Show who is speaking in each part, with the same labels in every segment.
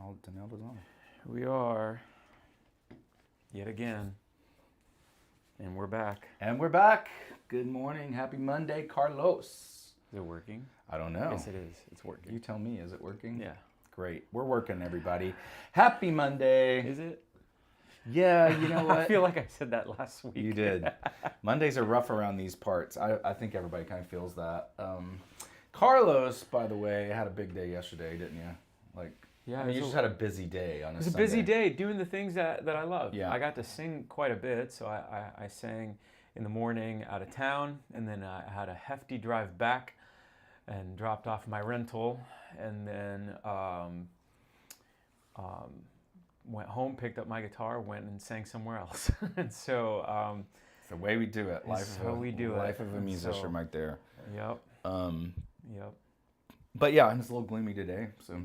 Speaker 1: all Danelda's on.
Speaker 2: We are, yet again, and we're back.
Speaker 1: And we're back. Good morning. Happy Monday, Carlos.
Speaker 2: Is it working?
Speaker 1: I don't know.
Speaker 2: Yes, it is. It's working.
Speaker 1: You tell me. Is it working?
Speaker 2: Yeah.
Speaker 1: Great. We're working, everybody. Happy Monday.
Speaker 2: Is it?
Speaker 1: Yeah, you know what?
Speaker 2: I feel like I said that last week.
Speaker 1: You did. Mondays are rough around these parts. I think everybody kind of feels that. Carlos, by the way, had a big day yesterday, didn't you? Like,
Speaker 2: Yeah,
Speaker 1: I mean, you just had a busy day on a
Speaker 2: It was a
Speaker 1: Sunday.
Speaker 2: busy day doing the things that I love.
Speaker 1: Yeah.
Speaker 2: I got to sing quite a bit, so I sang in the morning out of town, and then I had a hefty drive back and dropped off my rental, and then went home, picked up my guitar, went and sang somewhere else. And so
Speaker 1: It's the way we do it.
Speaker 2: It's how we do it.
Speaker 1: Life of a musician
Speaker 2: So-
Speaker 1: right there.
Speaker 2: Yep. Yep.
Speaker 1: But yeah, it's a little gloomy today, so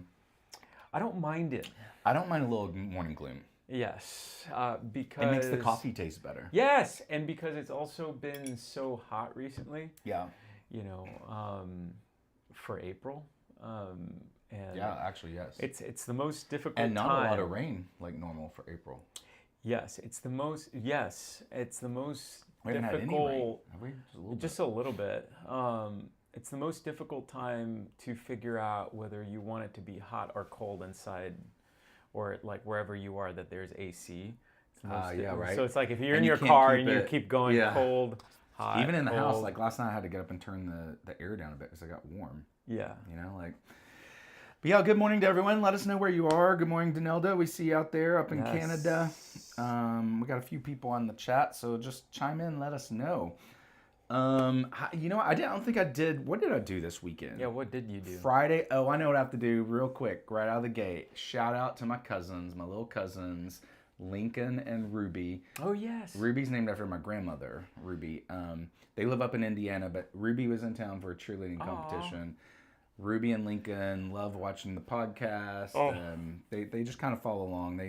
Speaker 2: I don't mind it.
Speaker 1: I don't mind a little morning gloom.
Speaker 2: Yes, because
Speaker 1: It makes the coffee taste better.
Speaker 2: Yes, and because it's also been so hot recently.
Speaker 1: Yeah.
Speaker 2: You know, for April, and
Speaker 1: Yeah, actually, yes.
Speaker 2: it's the most difficult
Speaker 1: And not
Speaker 2: time.
Speaker 1: a lot of rain like normal for April.
Speaker 2: Yes, it's the most. Yes, it's the most
Speaker 1: We haven't had any rain.
Speaker 2: difficult.
Speaker 1: Have we?
Speaker 2: Just a little bit. It's the most difficult time to figure out whether you want it to be hot or cold inside, or like wherever you are that there's AC. It's the most
Speaker 1: Yeah, right.
Speaker 2: So it's like if you're
Speaker 1: And
Speaker 2: in
Speaker 1: you
Speaker 2: your
Speaker 1: can't
Speaker 2: car
Speaker 1: keep
Speaker 2: and you
Speaker 1: it-
Speaker 2: keep going
Speaker 1: yeah.
Speaker 2: cold, hot,
Speaker 1: Even in the house,
Speaker 2: cold.
Speaker 1: like last night I had to get up and turn the air down a bit because I got warm.
Speaker 2: Yeah.
Speaker 1: You know, like. But yeah, good morning to everyone. Let us know where you are. Good morning, Danelda. We see you out there up in
Speaker 2: Yes.
Speaker 1: Canada. We got a few people on the chat, so just chime in, let us know. You know, I don't think I did. What did I do this weekend?
Speaker 2: Yeah, what did you do?
Speaker 1: Friday. Oh, I know what I have to do real quick, right out of the gate. Shout out to my cousins, my little cousins, Lincoln and Ruby.
Speaker 2: Oh, yes.
Speaker 1: Ruby's named after my grandmother, Ruby. They live up in Indiana, but Ruby was in town for a cheerleading competition. Ruby and Lincoln love watching the podcast.
Speaker 2: Oh.
Speaker 1: They just kind of follow along.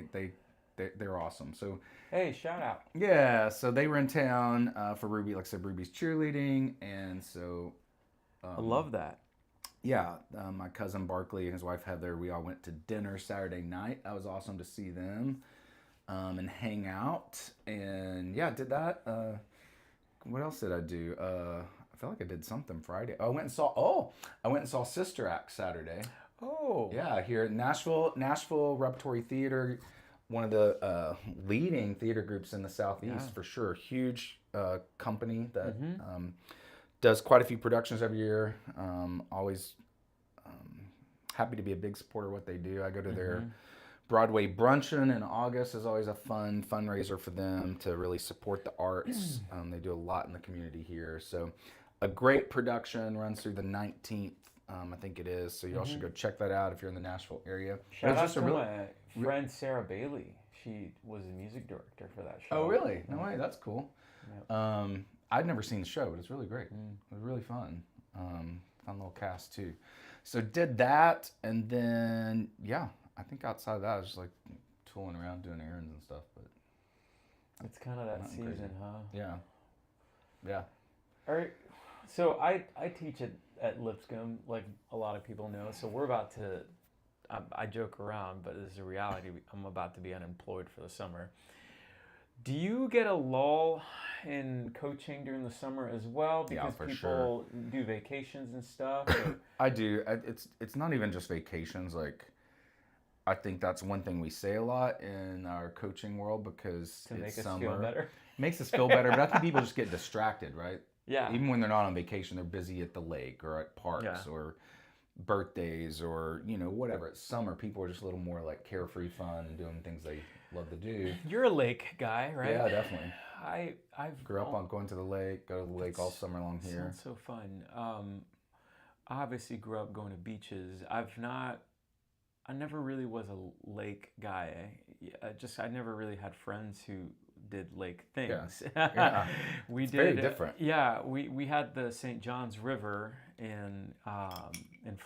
Speaker 1: They're awesome. So
Speaker 2: Hey, shout out.
Speaker 1: yeah, so they were in town for Ruby. Like I said, Ruby's cheerleading, and so
Speaker 2: I love that.
Speaker 1: yeah, my cousin Barkley and his wife Heather, we all went to dinner Saturday night. That was awesome to see them and hang out. And yeah, did that. What else did I do? I felt like I did something Friday. I went and saw Sister Act Saturday.
Speaker 2: Oh.
Speaker 1: Yeah, here at Nashville Repertory Theater, one of the leading theater groups in the Southeast for sure. Huge company that does quite a few productions every year. Always happy to be a big supporter of what they do. I go to their Broadway Brunchin' in August. Is always a fun fundraiser for them to really support the arts. They do a lot in the community here. So a great production, runs through the 19th. I think it is. So you all should go check that out if you're in the Nashville area.
Speaker 2: Shout out to my friend Sarah Bailey. She was the music director for that show.
Speaker 1: Oh, really? No way. That's cool.
Speaker 2: Yep.
Speaker 1: I'd never seen the show, but it's really great. It was really fun. Fun little cast, too. So did that, and then, yeah, I think outside of that, I was just, like, tooling around doing errands and stuff. But
Speaker 2: It's kind of that
Speaker 1: Nothing
Speaker 2: season,
Speaker 1: crazy.
Speaker 2: huh?
Speaker 1: yeah. Yeah.
Speaker 2: All right. So I teach at Lipscomb, like a lot of people know. So we're about to, I joke around, but this is a reality. I'm about to be unemployed for the summer. Do you get a lull in coaching during the summer as well?
Speaker 1: Yeah,
Speaker 2: Because
Speaker 1: for
Speaker 2: people do vacations and stuff? Or...
Speaker 1: I do. It's not even just vacations. Like, I think that's one thing we say a lot in our coaching world because
Speaker 2: to make
Speaker 1: it's
Speaker 2: us
Speaker 1: summer.
Speaker 2: feel better?
Speaker 1: Makes us feel better, but I think people just get distracted, right?
Speaker 2: Yeah.
Speaker 1: Even when they're not on vacation, they're busy at the lake or at parks
Speaker 2: Yeah.
Speaker 1: or birthdays or, you know, whatever. It's summer. People are just a little more like carefree fun and doing things they love to do.
Speaker 2: You're a lake guy, right?
Speaker 1: Yeah, definitely.
Speaker 2: I've
Speaker 1: Grew up on going to the lake, go to the lake all summer long here.
Speaker 2: Sounds so fun. I obviously grew up going to beaches. I never really was a lake guy. I never really had friends who did lake things.
Speaker 1: Yeah.
Speaker 2: We
Speaker 1: It's
Speaker 2: did
Speaker 1: very different.
Speaker 2: Yeah, we had the St. John's River in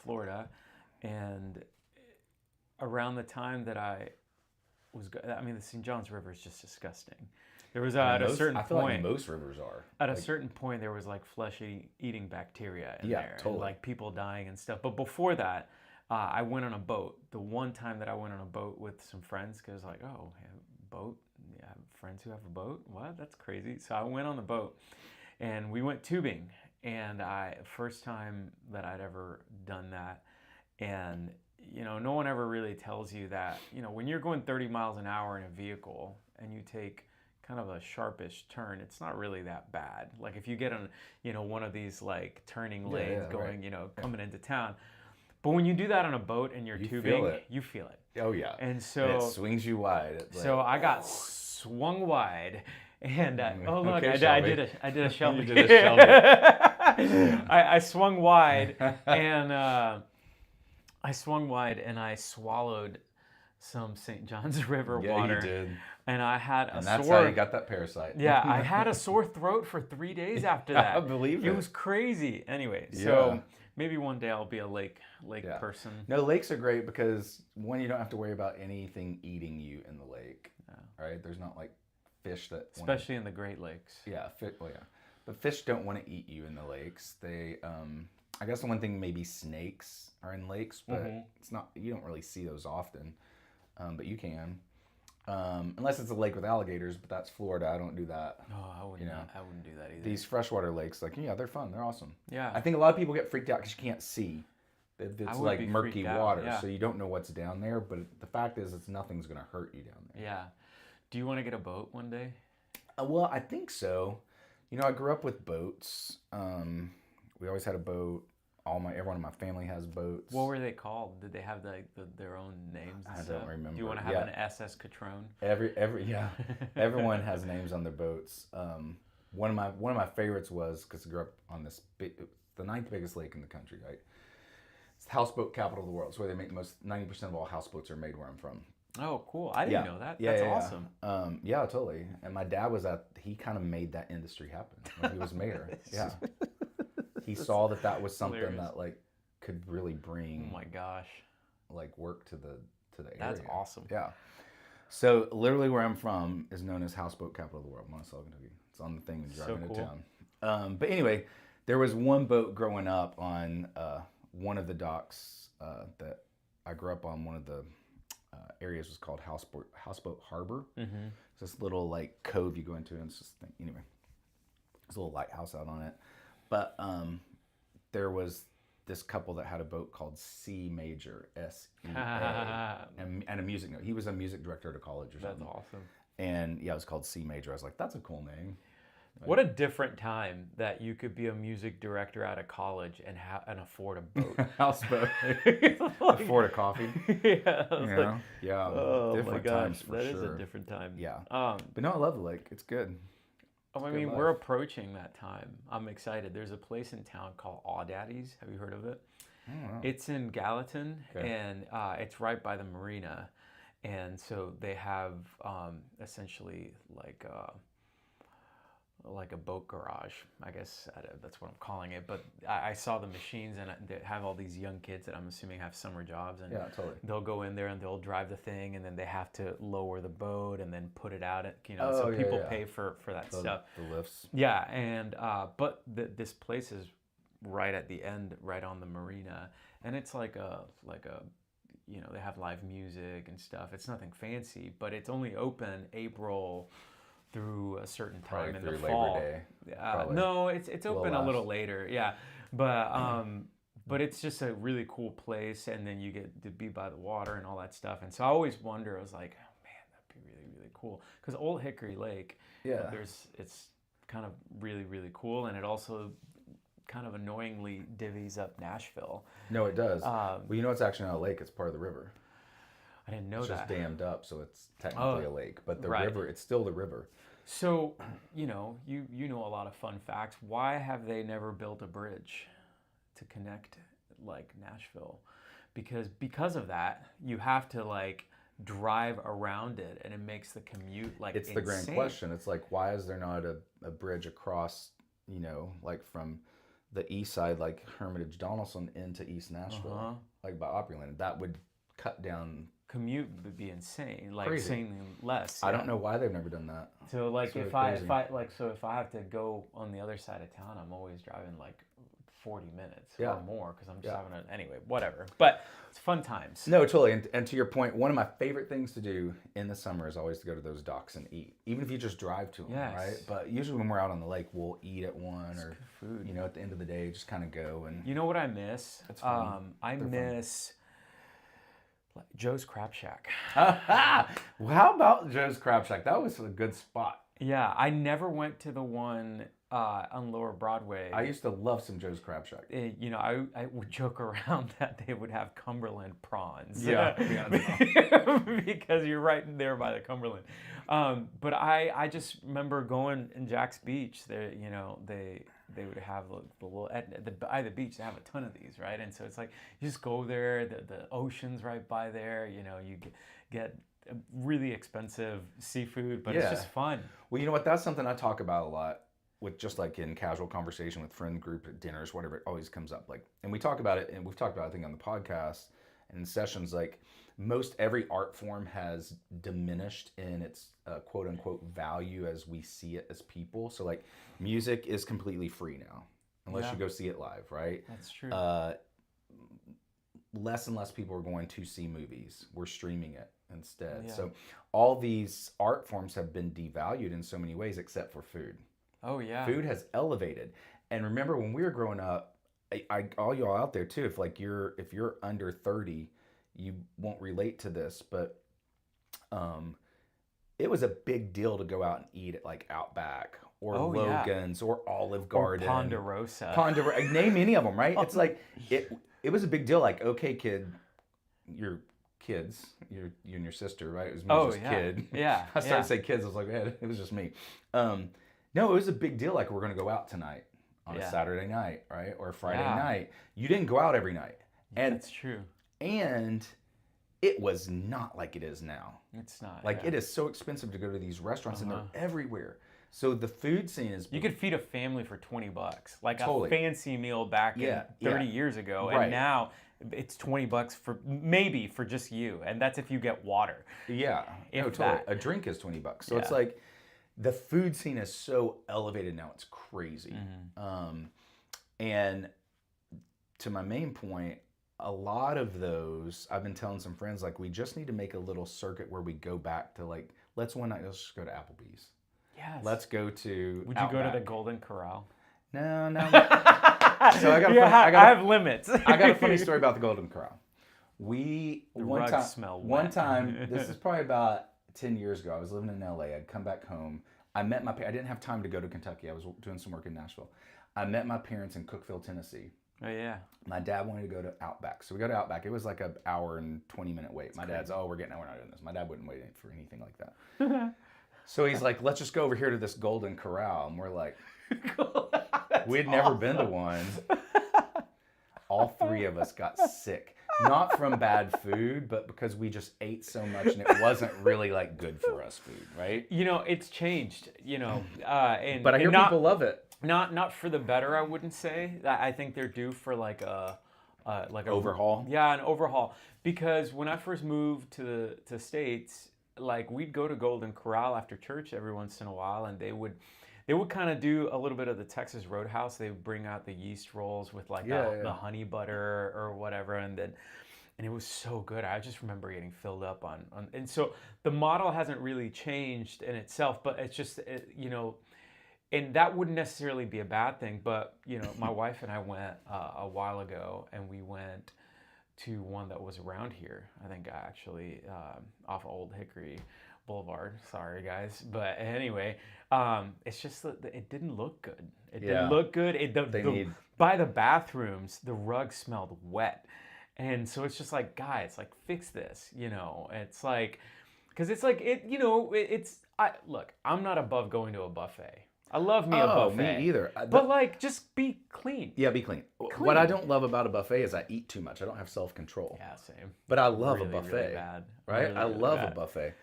Speaker 2: Florida, and around the time that I mean, the St. John's River is just disgusting. There was at a certain
Speaker 1: I feel
Speaker 2: point.
Speaker 1: like most rivers are.
Speaker 2: At a certain point, there was like flesh-eating bacteria in there,
Speaker 1: totally.
Speaker 2: and like people dying and stuff. But before that, I went on a boat. The one time that I went on a boat with some friends, because like, oh, boat? Yeah, I have friends who have a boat? What? That's crazy. So I went on the boat, and we went tubing. And first time that I'd ever done that. And, no one ever really tells you that, when you're going 30 miles an hour in a vehicle and you take kind of a sharpish turn, it's not really that bad. Like if you get on, one of these like turning lanes going, right. Coming into town. But when you do that on a boat and you're tubing, you feel it.
Speaker 1: Oh yeah.
Speaker 2: And so
Speaker 1: it swings you wide.
Speaker 2: So I got swung wide. And oh look,
Speaker 1: okay,
Speaker 2: I did a Shelby.
Speaker 1: You did a Shelby.
Speaker 2: I swung wide and I swallowed some St. John's River water.
Speaker 1: Yeah, you did.
Speaker 2: And I had
Speaker 1: and that's how you got that parasite.
Speaker 2: Yeah, I had a sore throat for 3 days after that.
Speaker 1: I believe it.
Speaker 2: It was crazy. Anyway, so maybe one day I'll be a lake person.
Speaker 1: No, lakes are great because one, you don't have to worry about anything eating you in the lake. Right? There's not like fish that
Speaker 2: especially in the Great Lakes.
Speaker 1: Yeah, but fish don't want to eat you in the lakes. They I guess the one thing, maybe snakes are in lakes, but it's not, you don't really see those often. But you can. Unless it's a lake with alligators, but that's Florida. I don't do that.
Speaker 2: No, I wouldn't do that either.
Speaker 1: These freshwater lakes, like, they're fun. They're awesome.
Speaker 2: Yeah.
Speaker 1: I think a lot of people get freaked out because you can't see. It's like murky water, so you don't know what's down there. But the fact is, nothing's going to hurt you down there.
Speaker 2: Yeah. Do you want to get a boat one day?
Speaker 1: Well, I think so. I grew up with boats. We always had a boat. Everyone in my family has boats.
Speaker 2: What were they called? Did they have their own names?
Speaker 1: I don't remember.
Speaker 2: Do you want to have an SS Catrone?
Speaker 1: Everyone has names on their boats. One of my favorites was, because I grew up on this the 9th biggest lake in the country, right? It's the houseboat capital of the world. It's where they make 90% of all houseboats are made where I'm from.
Speaker 2: Oh, cool! I didn't know that. That's awesome.
Speaker 1: Yeah, totally. And my dad he kind of made that industry happen when he was mayor. Yeah. He saw that was something that like could really bring.
Speaker 2: Oh my gosh!
Speaker 1: Like work to the area.
Speaker 2: That's awesome.
Speaker 1: Yeah. So literally where I'm from is known as houseboat capital of the world, Monticello, Kentucky. It's on the thing when you're driving into town. But anyway, there was one boat growing up on one of the docks that I grew up on. One of the areas was called Houseboat Harbor. Mm-hmm. It's this little like cove you go into, and it's just anyway. There's a little lighthouse out on it. But there was this couple that had a boat called C Major, S-E-A, and a music note. He was a music director at a college or something.
Speaker 2: That's awesome.
Speaker 1: And yeah, it was called C Major. I was like, that's a cool name. Like,
Speaker 2: what a different time that you could be a music director out of college and afford a boat.
Speaker 1: Houseboat. Afford a coffee.
Speaker 2: Yeah.
Speaker 1: Yeah.
Speaker 2: Oh
Speaker 1: different
Speaker 2: my gosh,
Speaker 1: times for
Speaker 2: that
Speaker 1: sure.
Speaker 2: is a different time.
Speaker 1: Yeah. But no, I love the lake. It's good.
Speaker 2: I mean, we're approaching that time. I'm excited. There's a place in town called Aw-Daddy's. Have you heard of it?
Speaker 1: I don't know.
Speaker 2: It's in Gallatin,
Speaker 1: Okay.
Speaker 2: and it's right by the marina. And so they have essentially like a boat garage, I guess that's what I'm calling it. But I saw the machines, and they have all these young kids that I'm assuming have summer jobs, and
Speaker 1: Yeah, totally.
Speaker 2: they'll go in there and they'll drive the thing, and then they have to lower the boat and then put it out at, so people pay for that stuff.
Speaker 1: The lifts.
Speaker 2: Yeah, and but this place is right at the end, right on the marina, and it's like a they have live music and stuff. It's nothing fancy, but it's only open April through a certain time
Speaker 1: Probably
Speaker 2: in the
Speaker 1: through
Speaker 2: fall.
Speaker 1: Labor Day.
Speaker 2: No, it's open a little later. Yeah, but it's just a really cool place, and then you get to be by the water and all that stuff. And so I always wonder. I was like, oh, man, that'd be really really cool, because Old Hickory Lake.
Speaker 1: Yeah.
Speaker 2: It's kind of really really cool, and it also kind of annoyingly divvies up Nashville.
Speaker 1: No, it does. Well, it's actually not a lake. It's part of the river.
Speaker 2: I didn't know
Speaker 1: it's
Speaker 2: that.
Speaker 1: It's just dammed up, so it's technically a lake. But the river, it's still the river.
Speaker 2: So, you know a lot of fun facts. Why have they never built a bridge to connect like Nashville? Because of that, you have to like drive around it, and it makes the commute like
Speaker 1: it's
Speaker 2: insane.
Speaker 1: The grand question. It's like, why is there not a bridge across, like from the east side, like Hermitage Donaldson into East Nashville, like by Opryland? That would cut down.
Speaker 2: Commute would be insane, like
Speaker 1: Crazy.
Speaker 2: insanely less.
Speaker 1: I don't know why they've never done that.
Speaker 2: So like
Speaker 1: It's
Speaker 2: if
Speaker 1: really
Speaker 2: I
Speaker 1: crazy.
Speaker 2: have to go on the other side of town, I'm always driving like 40 minutes
Speaker 1: Yeah.
Speaker 2: or more because I'm just having a, anyway, whatever. But it's fun times.
Speaker 1: No, totally. And to your point, one of my favorite things to do in the summer is always to go to those docks and eat, even if you just drive to them, right? But usually when we're out on the lake, we'll eat at one or, food. At the end of the day, just kind of go. And
Speaker 2: you know what I miss? I miss Joe's Crab Shack.
Speaker 1: Well, how about Joe's Crab Shack? That was a good spot.
Speaker 2: Yeah, I never went to the one on Lower Broadway.
Speaker 1: I used to love some Joe's Crab Shack.
Speaker 2: I would joke around that they would have Cumberland prawns.
Speaker 1: Yeah.
Speaker 2: Because you're right there by the Cumberland. But I just remember going in Jack's Beach. There, they would have the little by the beach. They have a ton of these, right? And so it's like you just go there. The ocean's right by there. You get really expensive seafood, but it's just fun.
Speaker 1: Well, you know what? That's something I talk about a lot with, just like in casual conversation with friend group at dinners, whatever. It always comes up. And we talk about it, and we've talked about it, I think, on the podcast and in sessions. Like, most every art form has diminished in its quote unquote value as we see it as people. So like, music is completely free now, unless you go see it live, right?
Speaker 2: That's true.
Speaker 1: Less and less people are going to see movies. We're streaming it instead. Yeah. So all these art forms have been devalued in so many ways, except for food.
Speaker 2: Oh yeah.
Speaker 1: Food has elevated. And remember when we were growing up, all y'all out there too, if you're under 30, you won't relate to this, but it was a big deal to go out and eat at like Outback or Logan's or Olive Garden.
Speaker 2: Or Ponderosa.
Speaker 1: Name any of them, right? It's like it was a big deal. Like, okay, kid, you're kids, you and your sister, right? It was me, just kid.
Speaker 2: Yeah.
Speaker 1: I started to say kids. I was like, man, it was just me. No, it was a big deal. Like, we're gonna go out tonight on a Saturday night, right, or a Friday night. You didn't go out every night, and
Speaker 2: that's true.
Speaker 1: And it was not like it is now.
Speaker 2: It's not.
Speaker 1: Like, it is so expensive to go to these restaurants, and they're everywhere. So the food scene is...
Speaker 2: You could feed a family for $20, like a fancy meal back in 30 years ago, and now it's $20 for just you, and that's if you get water.
Speaker 1: Yeah, totally. A drink is $20, so it's like the food scene is so elevated now. It's crazy. And to my main point, a lot of those, I've been telling some friends, like, we just need to make a little circuit where we go back to, like, let's just go to Applebee's.
Speaker 2: Yes.
Speaker 1: Let's go to
Speaker 2: Would you go to the Golden Corral?
Speaker 1: No. So I
Speaker 2: have limits.
Speaker 1: I got a funny story about the Golden Corral.
Speaker 2: One
Speaker 1: time, this is probably about 10 years ago. I was living in LA. I'd come back home. I didn't have time to go to Kentucky. I was doing some work in Nashville. I met my parents in Cookeville, Tennessee.
Speaker 2: Oh, yeah.
Speaker 1: My dad wanted to go to Outback. So we go to Outback. It was like an hour and 20-minute wait. My dad's, we're not doing this. My dad wouldn't wait for anything like that. So he's like, let's just go over here to this Golden Corral. And we're like, we'd never been to one. All three of us got sick. Not from bad food, but because we just ate so much and it wasn't really like good for us food, right?
Speaker 2: It's changed,
Speaker 1: but I hear people love it.
Speaker 2: Not for the better, I wouldn't say. I think they're due for like a
Speaker 1: overhaul.
Speaker 2: An overhaul. Because when I first moved to States, like, we'd go to Golden Corral after church every once in a while, and they would kind of do a little bit of the Texas Roadhouse. They would bring out the yeast rolls with like the honey butter or whatever, and it was so good. I just remember getting filled up on and so the model hasn't really changed in itself, but it's just and that wouldn't necessarily be a bad thing. But my wife and I went a while ago, and we went to one that was around here. I think actually off of Old Hickory Boulevard. Sorry, guys, but anyway, it's just that it didn't look good. It didn't look good. By the bathrooms, the rug smelled wet, and so it's just like, guys, like, fix this. It's like, because it's like look, I'm not above going to a buffet. I love me a buffet.
Speaker 1: Me either.
Speaker 2: But like, just be clean.
Speaker 1: Yeah, be clean. What I don't love about a buffet is I eat too much. I don't have self-control.
Speaker 2: Yeah, same.
Speaker 1: But I love a buffet.
Speaker 2: Really bad.
Speaker 1: Right?
Speaker 2: Really,
Speaker 1: I love
Speaker 2: bad.
Speaker 1: a buffet.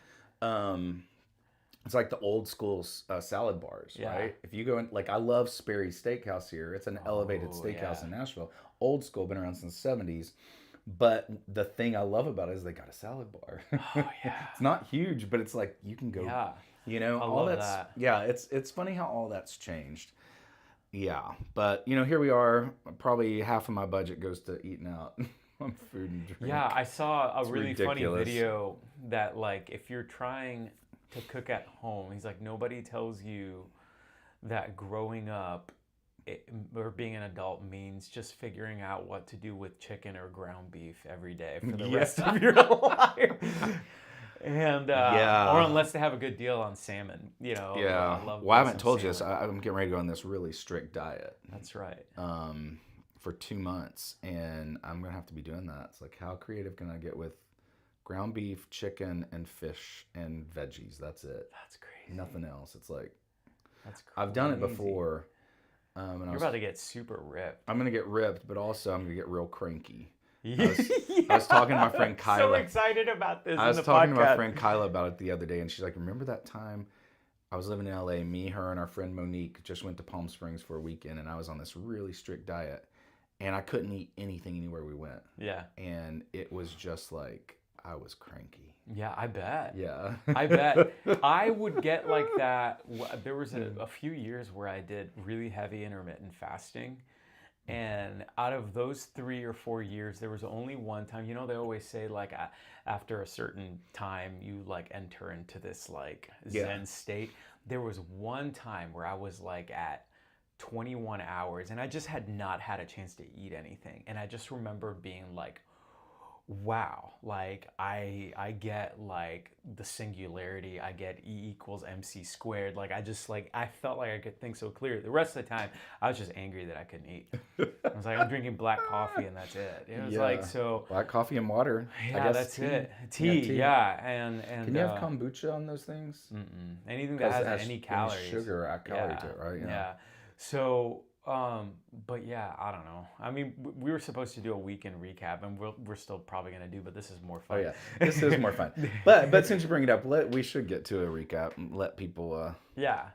Speaker 1: It's like the old school salad bars, right? If you go in, like, I love Sperry's Steakhouse here. It's an elevated steakhouse in Nashville. Old school, been around since the 70s. But the thing I love about it is they got a salad bar.
Speaker 2: Oh, yeah.
Speaker 1: It's not huge, but it's like you can go,
Speaker 2: I
Speaker 1: all
Speaker 2: love
Speaker 1: that's,
Speaker 2: that.
Speaker 1: Yeah, it's funny how all that's changed. Yeah, but here we are. Probably half of my budget goes to eating out on food and drink.
Speaker 2: Yeah, I saw a really funny
Speaker 1: ridiculous.
Speaker 2: video that like if you're trying to cook at home, he's like nobody tells you that growing up or being an adult means just figuring out what to do with chicken or ground beef every day for the rest of your life. And or unless they have a good deal on salmon,
Speaker 1: Yeah.
Speaker 2: love
Speaker 1: Well, I haven't told you
Speaker 2: salmon.
Speaker 1: this. I'm getting ready to go on this really strict diet.
Speaker 2: That's right.
Speaker 1: For 2 months, and I'm gonna have to be doing that. It's like, how creative can I get with ground beef, chicken, and fish and veggies? That's it.
Speaker 2: That's crazy.
Speaker 1: Nothing else. It's like
Speaker 2: That's crazy.
Speaker 1: I've done it before. And
Speaker 2: You're about to get super ripped.
Speaker 1: I'm gonna get ripped, but also I'm gonna get real cranky.
Speaker 2: Yeah.
Speaker 1: I was talking to my friend Kyla.
Speaker 2: So excited about this.
Speaker 1: I was talking to my friend Kyla about it the other day, and she's like, "Remember that time I was living in LA? Me, her, and our friend Monique just went to Palm Springs for a weekend, and I was on this really strict diet, and I couldn't eat anything anywhere we went.
Speaker 2: Yeah.
Speaker 1: And it was just like I was cranky.
Speaker 2: Yeah, I bet.
Speaker 1: Yeah.
Speaker 2: I bet. I would get like that. There was a few years where I did really heavy intermittent fasting. And out of those 3 or 4 years, there was only one time, they always say like after a certain time, you like enter into this like Zen state. There was one time where I was like at 21 hours and I just had not had a chance to eat anything. And I just remember being like, wow, like I get like the singularity, I get E = MC squared. Like I felt like I could think so clear. The rest of the time I was just angry that I couldn't eat. I was like, I'm drinking black coffee and that's it. It was like, so
Speaker 1: black coffee and water.
Speaker 2: Yeah,
Speaker 1: I guess
Speaker 2: that's
Speaker 1: tea.
Speaker 2: it. Tea, yeah. And
Speaker 1: can you have kombucha on those things?
Speaker 2: Anything that has any calories.
Speaker 1: Sugar, calorie to it, right?
Speaker 2: Yeah. So but yeah, I don't know. I mean, we were supposed to do a weekend recap, and we're still probably gonna do, but this is more fun.
Speaker 1: Oh yeah, this is more fun. But since you bring it up, we should get to a recap and let people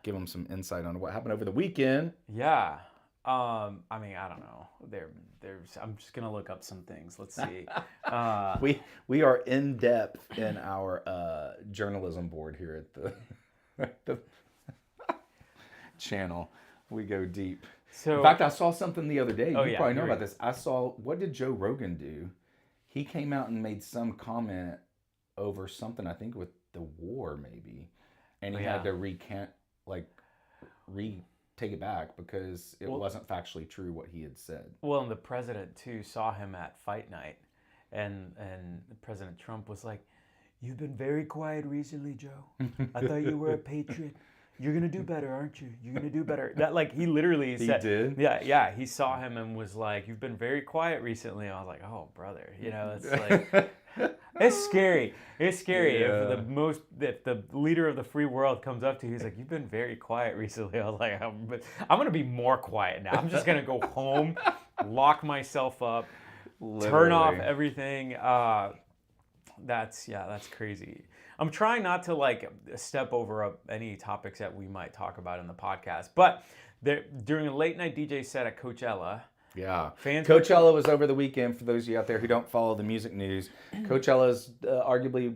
Speaker 1: give them some insight on what happened over the weekend.
Speaker 2: Yeah. I mean, I don't know. I'm just gonna look up some things. Let's see.
Speaker 1: We are in depth in our journalism board here at the channel. We go deep.
Speaker 2: So,
Speaker 1: in fact, I saw something the other day. You probably know about this. I saw, what did Joe Rogan do? He came out and made some comment over something, I think with the war maybe. And he had to take it back because it wasn't factually true what he had said.
Speaker 2: Well, and the president too saw him at fight night. And President Trump was like, "You've been very quiet recently, Joe. I thought you were a patriot. You're going to do better, aren't you? You're going to do better." That, like, he literally said...
Speaker 1: He did?
Speaker 2: Yeah. He saw him and was like, "You've been very quiet recently." I was like, oh, brother. It's like... It's scary. It's scary.
Speaker 1: Yeah.
Speaker 2: If the leader of the free world comes up to you, he's like, "You've been very quiet recently." I was like, I'm going to be more quiet now. I'm just going to go home, lock myself up, turn off everything. That's crazy. I'm trying not to like step over any topics that we might talk about in the podcast, but during a late night DJ set at Coachella.
Speaker 1: Yeah, Coachella was over the weekend. For those of you out there who don't follow the music news, Coachella is arguably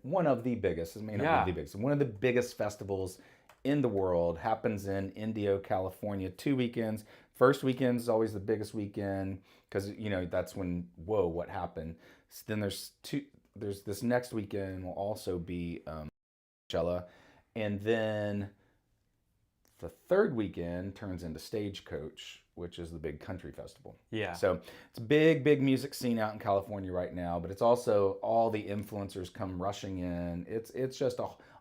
Speaker 1: one of the biggest. It may not be the biggest. One of the biggest festivals in the world. Happens in Indio, California. 2 weekends. First weekend is always the biggest weekend because that's when what happened. So then there's this next weekend will also be Coachella, and then the third weekend turns into Stagecoach, which is the big country festival.
Speaker 2: Yeah.
Speaker 1: So it's a big music scene out in California right now, but it's also all the influencers come rushing in. It's just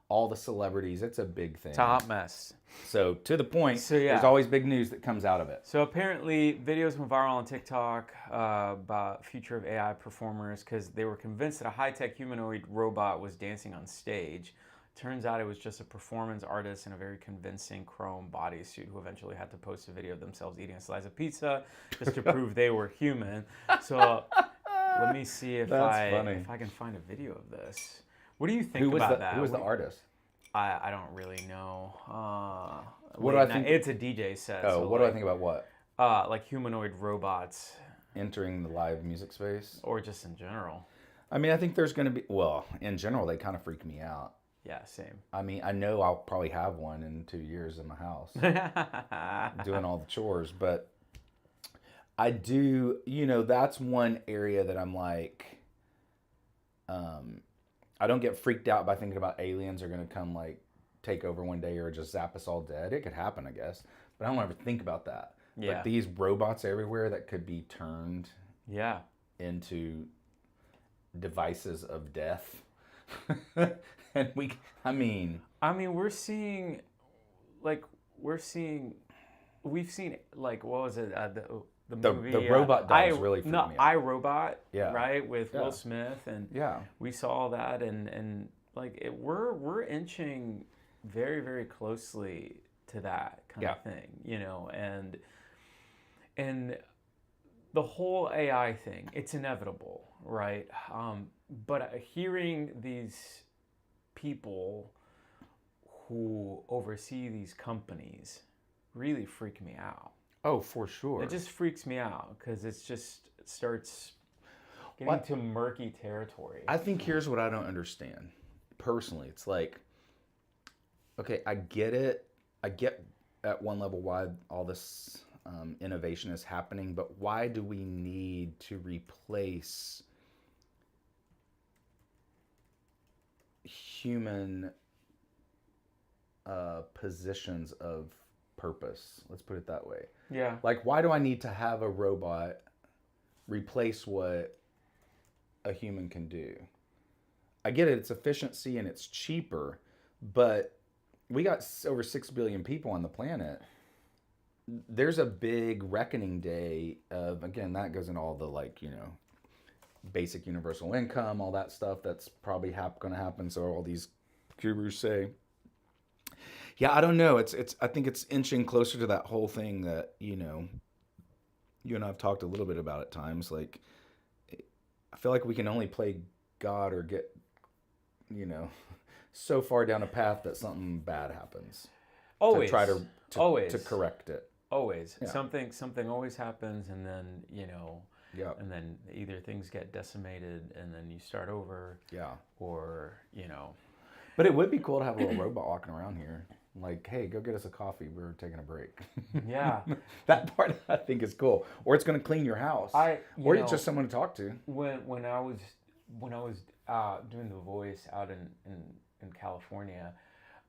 Speaker 1: all the celebrities. It's a big thing.
Speaker 2: It's a hot mess.
Speaker 1: So to the point, there's always big news that comes out of it.
Speaker 2: So apparently videos went viral on TikTok about future of AI performers because they were convinced that a high-tech humanoid robot was dancing on stage. Turns out it was just a performance artist in a very convincing chrome bodysuit who eventually had to post a video of themselves eating a slice of pizza just to prove they were human. So let me see if I can find a video of this. What do you think about that?
Speaker 1: Who was the artist?
Speaker 2: I don't really know.
Speaker 1: What do I think?
Speaker 2: It's a DJ set.
Speaker 1: Oh,
Speaker 2: so
Speaker 1: what do I think about what?
Speaker 2: Like humanoid robots
Speaker 1: entering the live music space,
Speaker 2: or just in general.
Speaker 1: I mean, I think there's going to be. Well, in general, they kind of freak me out.
Speaker 2: Yeah, same.
Speaker 1: I mean, I know I'll probably have one in 2 years in my house doing all the chores, but I do, that's one area that I'm like, I don't get freaked out by thinking about aliens are going to come like take over one day or just zap us all dead. It could happen, I guess, but I don't ever think about that.
Speaker 2: Yeah.
Speaker 1: But these robots everywhere that could be turned into devices of death. And we've seen like, what was it? The movie, the robot dogs really freaked me out.
Speaker 2: iRobot, right, with Will Smith, and we saw that, and like we're inching very, very closely to that kind of thing, and the whole AI thing, it's inevitable, right? But hearing these people who oversee these companies really freak me out.
Speaker 1: Oh, for sure.
Speaker 2: It just freaks me out because it starts getting to murky territory.
Speaker 1: I think here's what I don't understand. Personally, it's like, okay, I get it. I get at one level why all this innovation is happening, but why do we need to replace human positions of purpose? Let's put it that way.
Speaker 2: Yeah.
Speaker 1: Like, why do I need to have a robot replace what a human can do? I get it, it's efficiency and it's cheaper, but we got over 6 billion people on the planet. There's a big reckoning day of, again, that goes into all the basic universal income, all that stuff that's probably going to happen. So all these gurus say, yeah, I don't know. I think it's inching closer to that whole thing that, you and I've talked a little bit about at times. Like, I feel like we can only play God or get, so far down a path that something bad happens.
Speaker 2: Always.
Speaker 1: To try to
Speaker 2: always.
Speaker 1: To correct it.
Speaker 2: Always.
Speaker 1: Yeah.
Speaker 2: Something always happens, and then,
Speaker 1: Yeah.
Speaker 2: and then either things get decimated and then you start over.
Speaker 1: Yeah.
Speaker 2: Or,
Speaker 1: But it would be cool to have a little robot walking around here. Like, hey, go get us a coffee. We're taking a break.
Speaker 2: Yeah.
Speaker 1: That part I think is cool. Or it's going to clean your house. Or it's just someone to talk to.
Speaker 2: When I was doing the voice out in California,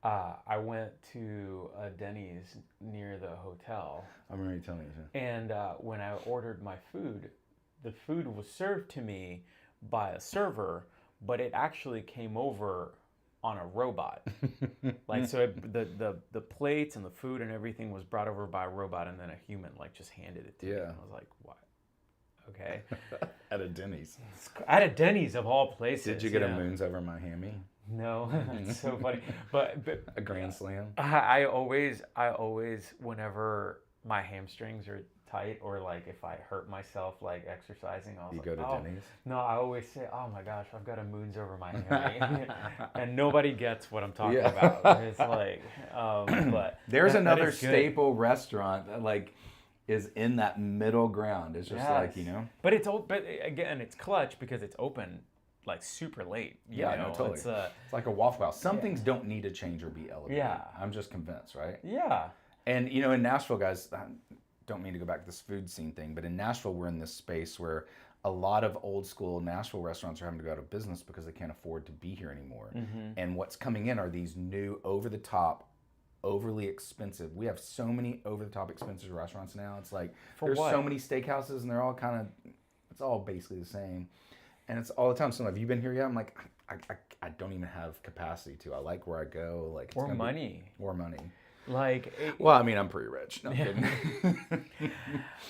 Speaker 2: I went to a Denny's near the hotel.
Speaker 1: I remember you telling me.
Speaker 2: And when I ordered my food, the food was served to me by a server, but it actually came over on a robot. Like, so the plates and the food and everything was brought over by a robot, and then a human just handed it to me. And I was like, what? Okay.
Speaker 1: At a Denny's.
Speaker 2: At a Denny's of all places.
Speaker 1: Did you get a moons over Miami?
Speaker 2: No, it's so funny. But
Speaker 1: a grand slam.
Speaker 2: I always, whenever my hamstrings are tight, or if I hurt myself exercising,
Speaker 1: you go to Denny's?
Speaker 2: No, I always say, oh my gosh, I've got a moons over Miami, and nobody gets what I'm talking about. It's but
Speaker 1: there's another staple restaurant that is in that middle ground. It's just
Speaker 2: But but again, it's clutch because it's open super late.
Speaker 1: No, totally. It's like a Waffle House. Some things don't need to change or be elevated.
Speaker 2: Yeah.
Speaker 1: I'm just convinced, right?
Speaker 2: Yeah.
Speaker 1: And, in Nashville, guys, I don't mean to go back to this food scene thing, but in Nashville, we're in this space where a lot of old school Nashville restaurants are having to go out of business because they can't afford to be here anymore. Mm-hmm. And what's coming in are these new over-the-top, overly expensive. We have so many over-the-top expensive restaurants now. It's there's so many steakhouses, and they're all it's all basically the same. And it's all the time. So have you been here yet? I'm like, I don't even have capacity to. I like where I go. It's
Speaker 2: or money.
Speaker 1: More money.
Speaker 2: Well,
Speaker 1: I mean, I'm pretty rich. No, I'm kidding.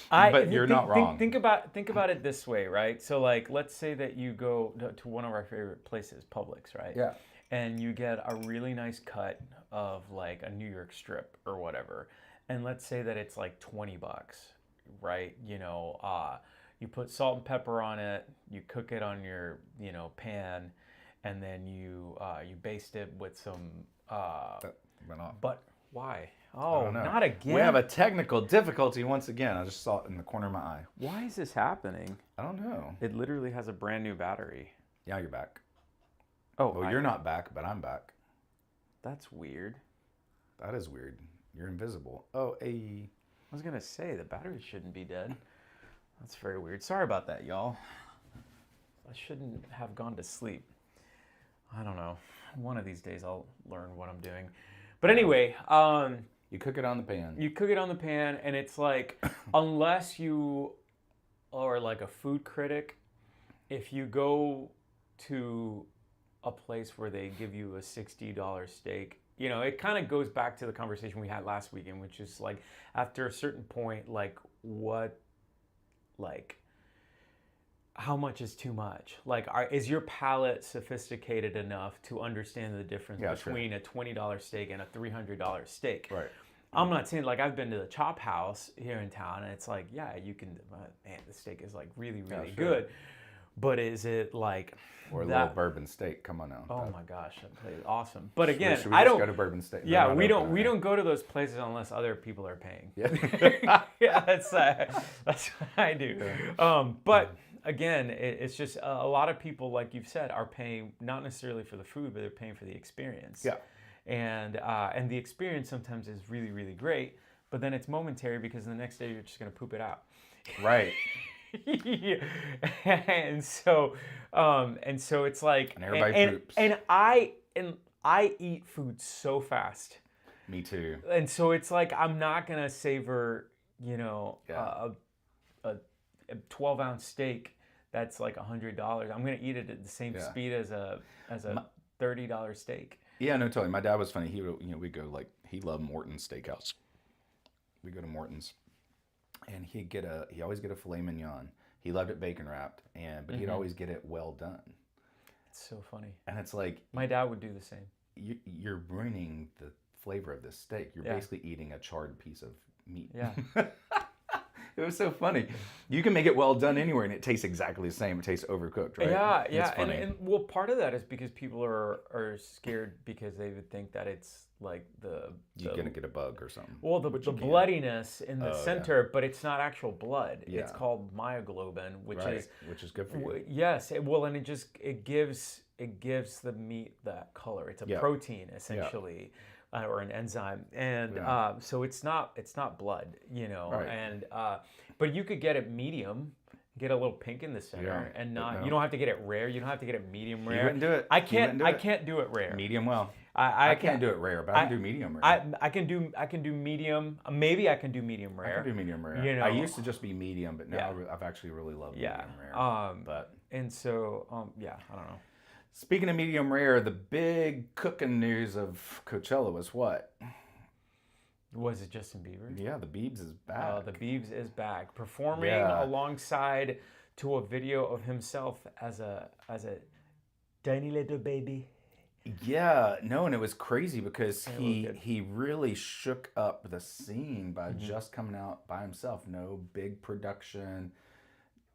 Speaker 1: But you're not wrong.
Speaker 2: Think about it this way, right? So let's say that you go to one of our favorite places, Publix, right?
Speaker 1: Yeah.
Speaker 2: And you get a really nice cut of a New York strip or whatever. And let's say that it's $20, right? You put salt and pepper on it, you cook it on your, pan, and then you baste it with some
Speaker 1: That went off.
Speaker 2: But why? Oh, not again.
Speaker 1: We have a technical difficulty once again. I just saw it in the corner of my eye.
Speaker 2: Why is this happening?
Speaker 1: I don't know.
Speaker 2: It literally has a brand new battery.
Speaker 1: Yeah, you're back.
Speaker 2: Oh,
Speaker 1: well, you're not back, but I'm back.
Speaker 2: That's weird.
Speaker 1: That is weird. You're invisible. Oh, hey.
Speaker 2: I was gonna say the battery shouldn't be dead. That's very weird. Sorry about that, y'all. I shouldn't have gone to sleep. I don't know. One of these days I'll learn what I'm doing. But anyway,
Speaker 1: you cook it on the pan.
Speaker 2: You cook it on the pan, and it's like, unless you are like a food critic, if you go to a place where they give you a $60 steak, you know, it kind of goes back to the conversation we had last weekend, which is like, after a certain point, like, how much is too much? Like, is your palate sophisticated enough to understand the difference between a $20 steak and a $300 steak?
Speaker 1: Right.
Speaker 2: I'm not saying, like, I've been to the Chop House here in town, and it's like, yeah, you can, man, the steak is like really, really good. But is it like
Speaker 1: or a little bourbon steak? Come on now.
Speaker 2: Oh my gosh, that place is awesome. But again,
Speaker 1: should we just go to bourbon steak?
Speaker 2: Yeah, we don't go to those places unless other people are paying.
Speaker 1: Yeah,
Speaker 2: yeah, that's what I do. But again, it's just a lot of people, like you've said, are paying not necessarily for the food, but they're paying for the experience.
Speaker 1: Yeah,
Speaker 2: and the experience sometimes is really, really great, but then it's momentary because the next day you're just gonna poop it out.
Speaker 1: Right.
Speaker 2: and so it's like,
Speaker 1: and everybody poops.
Speaker 2: And I eat food so fast.
Speaker 1: Me too.
Speaker 2: And so it's like, I'm not gonna savor, you know, a 12-ounce steak that's like $100. I'm gonna eat it at the same speed as a $30 steak.
Speaker 1: Yeah, no, totally. My dad was funny. He would, we go like, he loved Morton's Steakhouse. We go to Morton's. And he'd always get a filet mignon. He loved it bacon wrapped, but he'd always get it well done.
Speaker 2: It's so funny.
Speaker 1: And it's like,
Speaker 2: my dad would do the same.
Speaker 1: You're ruining the flavor of this steak. You're basically eating a charred piece of meat.
Speaker 2: Yeah.
Speaker 1: It was so funny. You can make it well done anywhere, and it tastes exactly the same. It tastes overcooked, right?
Speaker 2: Yeah, yeah.
Speaker 1: It's funny.
Speaker 2: And well, part of that is because people are scared because they would think that it's like
Speaker 1: you're gonna get a bug or something.
Speaker 2: Well, the bloodiness in the center, but it's not actual blood. Yeah. It's called myoglobin, which is good for you. Yes. And it gives the meat that color. It's a protein essentially. Yeah. Or an enzyme, and so it's not blood, you know. Right. And but you could get it medium, get a little pink in the center, and not. You don't have to get it rare. You don't have to get it medium rare.
Speaker 1: You wouldn't do it.
Speaker 2: I can't do it rare.
Speaker 1: Medium well. I can't do it rare, but I can do medium rare.
Speaker 2: I can do medium. Maybe I can do medium rare.
Speaker 1: I can do medium rare. You know, I used to just be medium, but now I've actually really loved medium rare.
Speaker 2: And so I don't know.
Speaker 1: Speaking of medium rare, the big cooking news of Coachella was what?
Speaker 2: Was it Justin Bieber?
Speaker 1: Yeah, the Biebs is back.
Speaker 2: The Biebs is back, performing alongside to a video of himself as a tiny little baby.
Speaker 1: Yeah, no, and it was crazy because he really shook up the scene by just coming out by himself. No big production.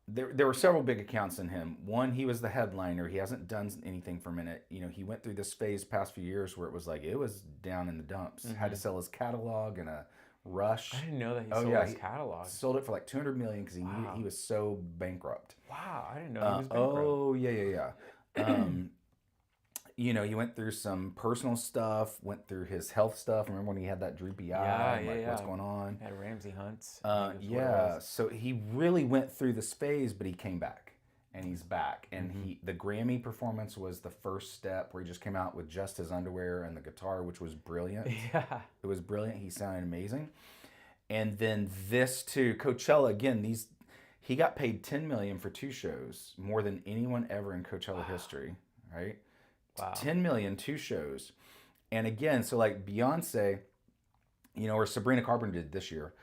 Speaker 1: There were several big accounts in him. One, he was the headliner. He hasn't done anything for a minute. You know, he went through this phase past few years where it was down in the dumps. Had to sell his catalog in a rush.
Speaker 2: I didn't know that he sold his catalog.
Speaker 1: Sold it for like $200 million because he was so bankrupt.
Speaker 2: Wow, I didn't know he was bankrupt.
Speaker 1: Oh, yeah. You know, he went through some personal stuff, went through his health stuff. Remember when he had that droopy eye? What's going on?
Speaker 2: Had Ramsey Hunts.
Speaker 1: So he really went through this phase, but he came back, and he's back. And the Grammy performance was the first step where he just came out with just his underwear and the guitar, which was brilliant.
Speaker 2: Yeah.
Speaker 1: It was brilliant. He sounded amazing. And then this too, Coachella, again, he got paid $10 million for 2 shows, more than anyone ever in Coachella history, right? Wow. 10 million, 2 shows. And again, so like Beyonce, you know, or Sabrina Carpenter did this year,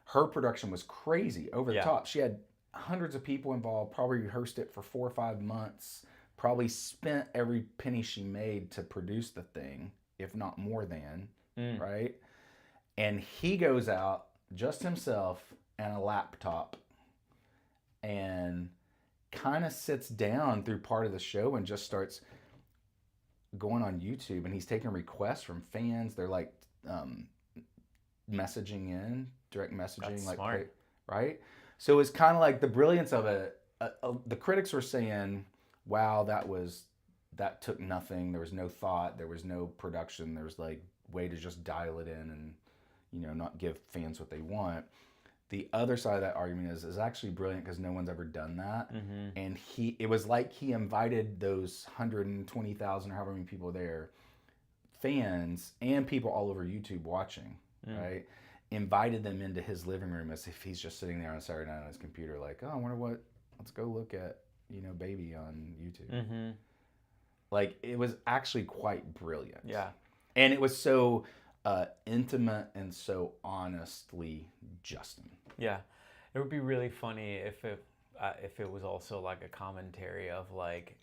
Speaker 1: her production was crazy, over the top. She had hundreds of people involved, probably rehearsed it for 4 or 5 months, probably spent every penny she made to produce the thing, if not more than, right? And he goes out, just himself and a laptop, and kind of sits down through part of the show and just starts going on YouTube, and he's taking requests from fans. They're like messaging in, direct messaging.
Speaker 2: That's
Speaker 1: like
Speaker 2: smart.
Speaker 1: Right? So it's kind of like the brilliance of it. The critics were saying, wow, that was that took nothing. There was no thought. There was no production. There was like way to just dial it in and, not give fans what they want. The other side of that argument is actually brilliant because no one's ever done that. And it was like he invited those 120,000 or however many people there, fans and people all over YouTube watching, right? Invited them into his living room as if he's just sitting there on Saturday night on his computer, like, oh, I wonder let's go look at, Baby on YouTube. Like, it was actually quite brilliant.
Speaker 2: Yeah.
Speaker 1: And it was so intimate and so honestly Justin.
Speaker 2: Yeah. It would be really funny if it was also like a commentary of like,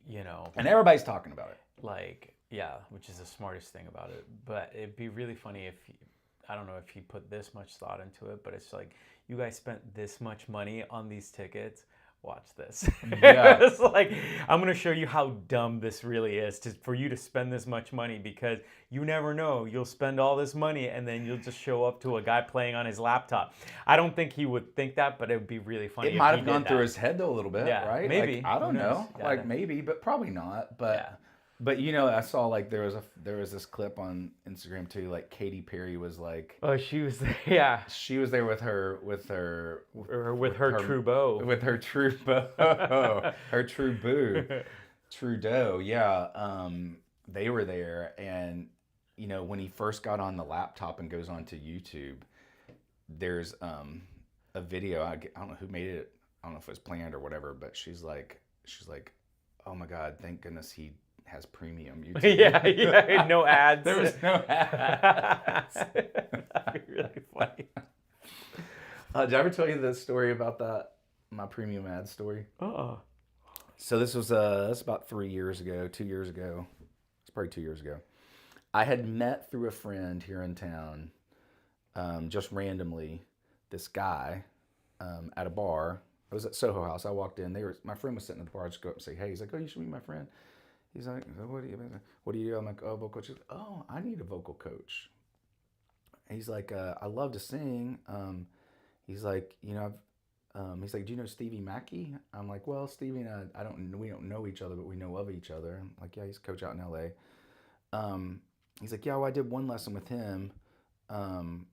Speaker 1: And everybody's talking about it.
Speaker 2: Like, yeah, which is the smartest thing about it. But it'd be really funny if, I don't know if he put this much thought into it, but it's like, you guys spent this much money on these tickets. Watch this.
Speaker 1: Yeah.
Speaker 2: It's like, I'm going to show you how dumb this really is for you to spend this much money, because you never know. You'll spend all this money and then you'll just show up to a guy playing on his laptop. I don't think he would think that, but it would be really funny.
Speaker 1: It might have gone through his head though a little bit, right?
Speaker 2: Maybe.
Speaker 1: Like, I don't know. Yeah, like maybe, but probably not. But I saw like there was this clip on Instagram too. Like Katy Perry was like,
Speaker 2: oh, she was there. Yeah,
Speaker 1: she was there with her
Speaker 2: true beau.
Speaker 1: With her true beau, her true boo, Trudeau. Yeah, they were there, and when he first got on the laptop and goes onto YouTube, there's a video. I don't know who made it. I don't know if it was planned or whatever, but she's like, oh my God, thank goodness he has premium YouTube.
Speaker 2: yeah, no ads.
Speaker 1: There was no ads.
Speaker 2: That'd be really funny.
Speaker 1: Did I ever tell you the story about that, my premium ad story? So this was that's about 2 years ago. It's probably 2 years ago. I had met through a friend here in town, just randomly, this guy at a bar. I was at Soho House. I walked in. My friend was sitting at the bar. I just go up and say, hey. He's like, oh, you should meet my friend. He's like, what do you do? I'm like, oh, vocal coach. He's like, oh, I need a vocal coach. He's like, I love to sing. He's like, he's like, do you know Stevie Mackey? I'm like, well, Stevie and we don't know each other, but we know of each other. I'm like, yeah, he's a coach out in LA. He's like, yeah, well, I did one lesson with him. I'm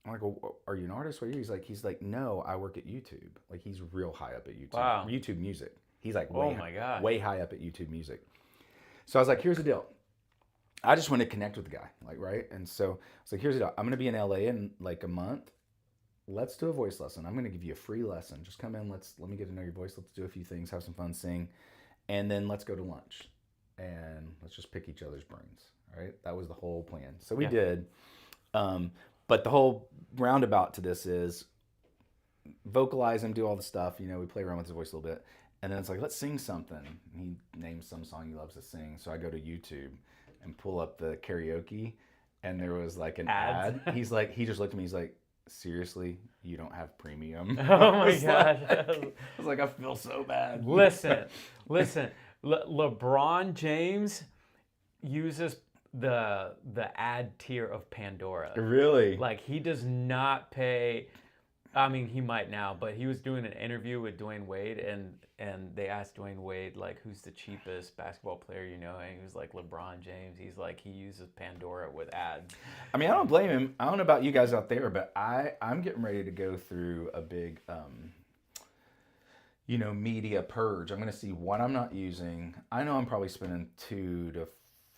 Speaker 1: like, well, are you an artist? What are you? He's like, no, I work at YouTube. Like, he's real high up at YouTube.
Speaker 2: Wow.
Speaker 1: YouTube Music. He's like,
Speaker 2: my God,
Speaker 1: way high up at YouTube Music. So I was like, here's the deal. I just want to connect with the guy, like, right? And so I was like, here's the deal. I'm going to be in LA in like a month. Let's do a voice lesson. I'm going to give you a free lesson. Just come in. Let me get to know your voice. Let's do a few things, have some fun, sing. And then let's go to lunch. And let's just pick each other's brains, all right? That was the whole plan. So we did. But the whole roundabout to this is vocalize him, do all the stuff. We play around with his voice a little bit. And then it's like, let's sing something. He names some song he loves to sing. So I go to YouTube and pull up the karaoke, and there was like an ad. He's like, he just looked at me. He's like, seriously, you don't have premium?
Speaker 2: Oh my gosh.
Speaker 1: I was like, I feel so bad.
Speaker 2: Listen. LeBron James uses the ad tier of Pandora.
Speaker 1: Really?
Speaker 2: Like, he does not pay. I mean, he might now, but he was doing an interview with Dwayne Wade, and they asked Dwayne Wade, like, who's the cheapest basketball player you know? And he was like, LeBron James. He's like, he uses Pandora with ads.
Speaker 1: I mean, I don't blame him. I don't know about you guys out there, but I'm getting ready to go through a big, media purge. I'm going to see what I'm not using. I know I'm probably spending $200 to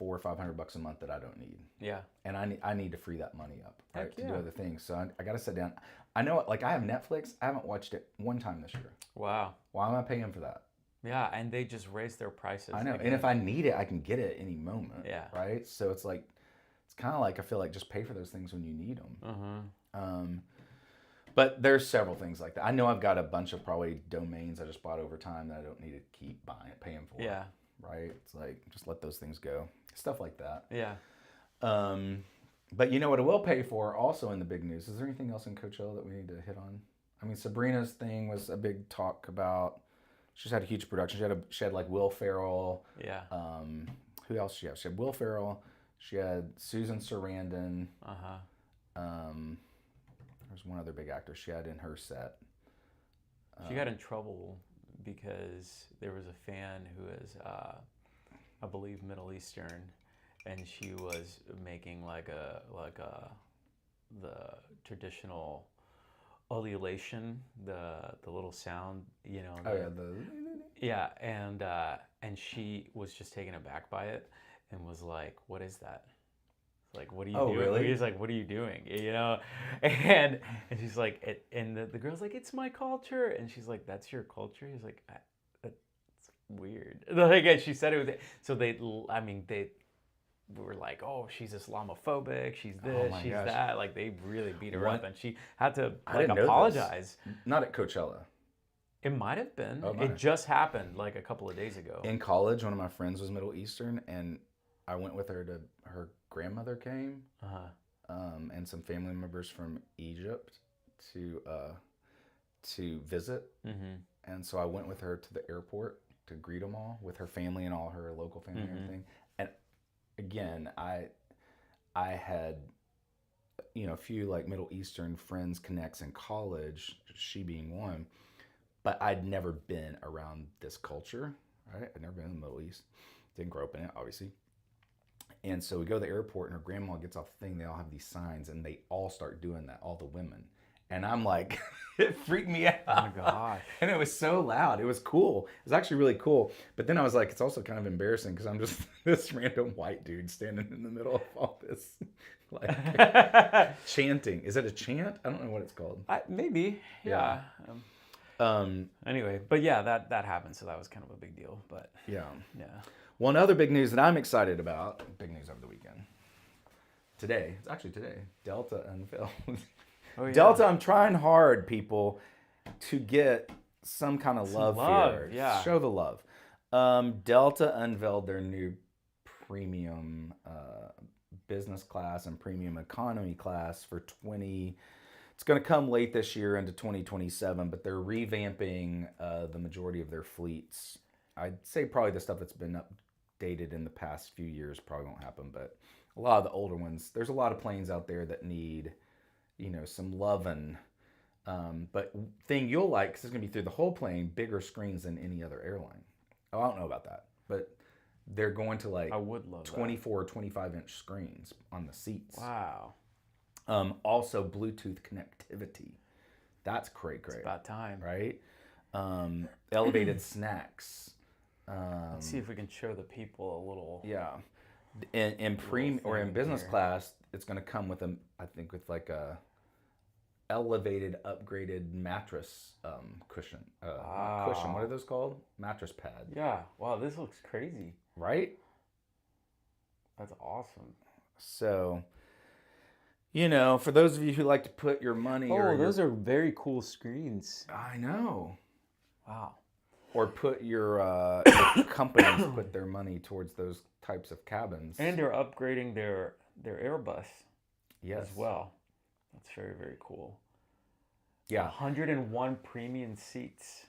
Speaker 1: $400 or $500 a month that I don't need.
Speaker 2: Yeah.
Speaker 1: And I need to free that money up, right, to do
Speaker 2: yeah.
Speaker 1: other things. So I got to sit down. I know, like, I have Netflix. I haven't watched it one time this year.
Speaker 2: Wow.
Speaker 1: Why am I paying for that?
Speaker 2: Yeah, and they just raised their prices.
Speaker 1: I know.
Speaker 2: Again.
Speaker 1: And if I need it, I can get it any moment.
Speaker 2: Yeah.
Speaker 1: Right? So it's like, it's kind of like, I feel like just pay for those things when you need them. But there's several things like that. I know I've got a bunch of probably domains I just bought over time that I don't need to keep paying for.
Speaker 2: Yeah.
Speaker 1: Right? It's like, just let those things go. Stuff like that.
Speaker 2: Yeah.
Speaker 1: But you know what I will pay for also in the big news? Is there anything else in Coachella that we need to hit on? I mean, Sabrina's thing was a big talk about. She's had a huge production. She had like Will Ferrell.
Speaker 2: Yeah.
Speaker 1: Who else did she have? She had Will Ferrell. She had Susan Sarandon. There's one other big actor she had in her set.
Speaker 2: She got in trouble because there was a fan who was I believe Middle Eastern, and she was making the traditional ululation, the little sound, yeah, and she was just taken aback by it and was like, "What is that?" Like, what are you doing?
Speaker 1: Really?
Speaker 2: He's like, what are you doing? And she's like, and the girl's like, it's my culture. And she's like, that's your culture? He's like, that's weird. Like, and she said it was, so they were like, oh, she's Islamophobic. She's this, she's that. Like, they really beat her up. And she had to apologize.
Speaker 1: Not at Coachella.
Speaker 2: It might have been. It just happened like a couple of days ago.
Speaker 1: In college, one of my friends was Middle Eastern, and I went with her to her grandmother came, and some family members from Egypt to visit. And so I went with her to the airport to greet them all with her family and all her local family and everything. And again, I had a few like Middle Eastern friends, connects in college, she being one, but I'd never been around this culture. Right? I'd never been in the Middle East. Didn't grow up in it, obviously. And so we go to the airport, and her grandma gets off the thing. They all have these signs, and they all start doing that, all the women. And I'm like, it freaked me out.
Speaker 2: Oh, my gosh.
Speaker 1: And it was so loud. It was cool. It was actually really cool. But then I was like, it's also kind of embarrassing because I'm just this random white dude standing in the middle of all this, like, chanting. Is it a chant? I don't know what it's called.
Speaker 2: Maybe, yeah. Anyway, but yeah, that happened, so that was kind of a big deal. But
Speaker 1: yeah.
Speaker 2: One
Speaker 1: other big news that I'm excited about, big news over the weekend. Today, it's actually today, Delta unveiled. Oh, yeah. Delta, I'm trying hard, people, to get some kind of love here.
Speaker 2: Yeah.
Speaker 1: Show the love. Delta unveiled their new premium business class and premium economy class for it's going to come late this year into 2027, but they're revamping the majority of their fleets. I'd say probably the stuff that's been updated in the past few years probably won't happen, but a lot of the older ones, there's a lot of planes out there that need, some loving. But thing you'll like, because it's going to be through the whole plane, bigger screens than any other airline. Oh, I don't know about that, but they're going to
Speaker 2: I would love
Speaker 1: 24 or 25-inch screens on the seats.
Speaker 2: Wow.
Speaker 1: Also, Bluetooth connectivity. That's great.
Speaker 2: It's about time.
Speaker 1: Right? Elevated snacks.
Speaker 2: Let's see if we can show the people a little.
Speaker 1: Yeah. In business class, it's going to come with with like a elevated, upgraded mattress cushion. Cushion. What are those called? Mattress pad.
Speaker 2: Yeah. Wow, this looks crazy.
Speaker 1: Right?
Speaker 2: That's awesome.
Speaker 1: So, for those of you who like to put your money...
Speaker 2: those are very cool screens.
Speaker 1: I know.
Speaker 2: Wow.
Speaker 1: Or put your companies put their money towards those types of cabins.
Speaker 2: And they're upgrading their Airbus
Speaker 1: as
Speaker 2: well. That's very, very cool.
Speaker 1: Yeah.
Speaker 2: 101 premium seats.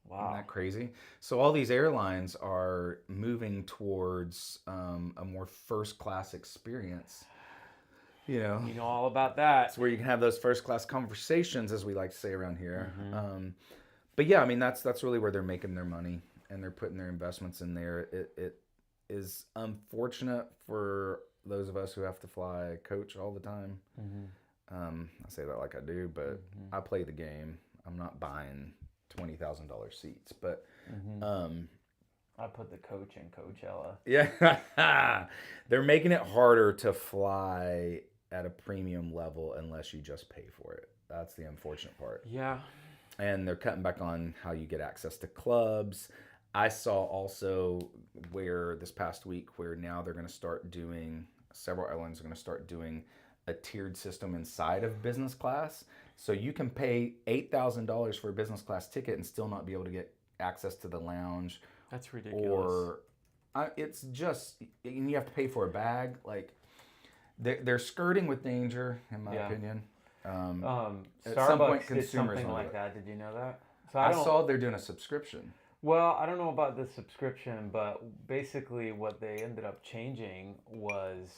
Speaker 2: Wow.
Speaker 1: Isn't that crazy? So all these airlines are moving towards a more first-class experience. You know
Speaker 2: all about that.
Speaker 1: It's where you can have those first-class conversations, as we like to say around here. But yeah, I mean, that's really where they're making their money, and they're putting their investments in there. It is unfortunate for those of us who have to fly coach all the time. I say that like I do, but I play the game. I'm not buying $20,000 seats, but
Speaker 2: I put the coach in Coachella.
Speaker 1: Yeah, they're making it harder to fly at a premium level unless you just pay for it. That's the unfortunate part.
Speaker 2: Yeah.
Speaker 1: And they're cutting back on how you get access to clubs. I saw also where this past week where now they're going to start doing, several airlines are going to start doing a tiered system inside of business class. So you can pay $8,000 for a business class ticket and still not be able to get access to the lounge.
Speaker 2: That's ridiculous.
Speaker 1: Or it's just, and you have to pay for a bag. Like, they're skirting with danger, in my opinion.
Speaker 2: Starbucks
Speaker 1: some point,
Speaker 2: did something like that. Did you know that? So
Speaker 1: I saw they're doing a subscription.
Speaker 2: Well, I don't know about the subscription, but basically what they ended up changing was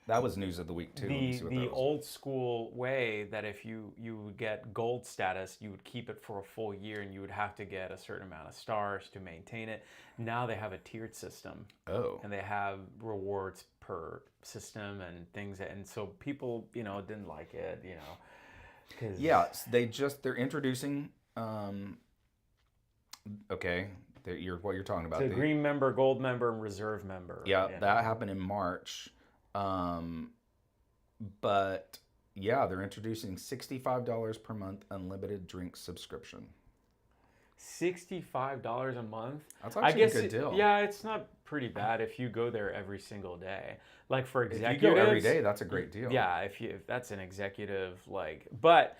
Speaker 1: That was news of the week too. Let me see what that
Speaker 2: The
Speaker 1: was.
Speaker 2: old school way that if you would get gold status, you would keep it for a full year, and you would have to get a certain amount of stars to maintain it. Now they have a tiered system.
Speaker 1: Oh.
Speaker 2: And they have rewards per system and things, and so people, didn't like it, 'cause
Speaker 1: they're introducing. Okay, what you're talking about.
Speaker 2: the green member, gold member, and reserve member.
Speaker 1: Yeah, that happened in March. But yeah, they're introducing $65 per month unlimited drink subscription.
Speaker 2: $65 a month.
Speaker 1: That's actually
Speaker 2: I guess
Speaker 1: a good deal.
Speaker 2: Yeah, it's not pretty bad if you go there every single day. Like for executives,
Speaker 1: if you go every day, that's a great deal.
Speaker 2: Yeah, if that's an executive, but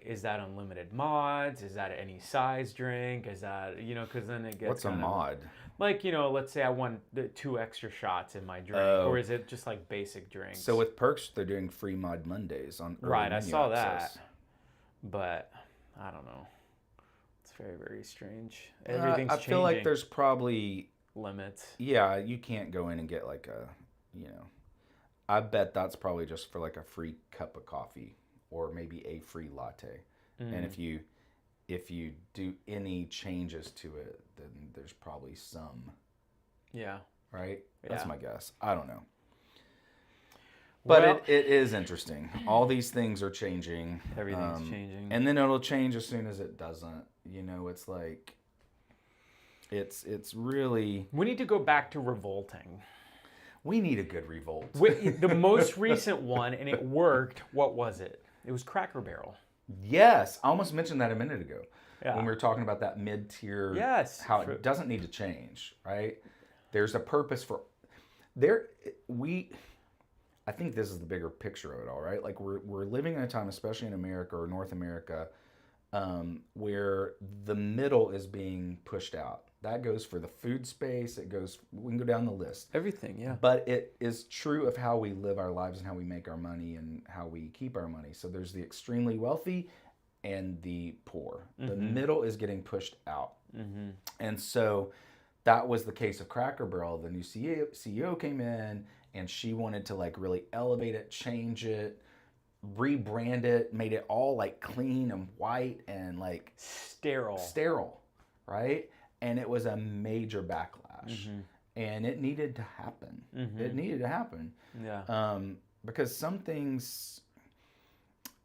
Speaker 2: is that unlimited mods? Is that any size drink? Is that because then it gets.
Speaker 1: What's a mod?
Speaker 2: Let's say I want the 2 extra shots in my drink, or is it just like basic drinks?
Speaker 1: So with perks, they're doing free mod Mondays on early
Speaker 2: right. I
Speaker 1: menu
Speaker 2: saw
Speaker 1: access.
Speaker 2: that, but I don't know. It's very, very strange. Everything's
Speaker 1: I
Speaker 2: changing.
Speaker 1: feel like there's probably
Speaker 2: limits.
Speaker 1: Yeah, you can't go in and get I bet that's probably just for like a free cup of coffee or maybe a free latte. And if you do any changes to it, then there's probably some.
Speaker 2: Yeah.
Speaker 1: Right? That's
Speaker 2: Yeah.
Speaker 1: my guess. I don't know. But
Speaker 2: Well,
Speaker 1: it is interesting. All these things are changing.
Speaker 2: Everything's changing.
Speaker 1: And then it'll change as soon as it doesn't. It's like it's really
Speaker 2: we need to go back to revolting.
Speaker 1: we need a good revolt.
Speaker 2: The most recent one, and it worked. What was it? It was Cracker Barrel.
Speaker 1: Yes, I almost mentioned that a minute ago.
Speaker 2: Yeah.
Speaker 1: When we were talking about that mid-tier,
Speaker 2: Yes.
Speaker 1: how it doesn't need to change, right? There's a purpose for I think this is the bigger picture of it all, right? Like we're living in a time, especially in America or North America, where the middle is being pushed out. That goes for the food space. We can go down the list.
Speaker 2: Everything, yeah.
Speaker 1: But it is true of how we live our lives and how we make our money and how we keep our money. So there's the extremely wealthy and the poor. The middle is getting pushed out. And so that was the case of Cracker Barrel. The new CEO came in and she wanted to really elevate it, change it, rebrand it, made it all clean and white and sterile, right? And it was a major backlash. And it needed to happen. It needed to happen.
Speaker 2: Yeah.
Speaker 1: Because some things,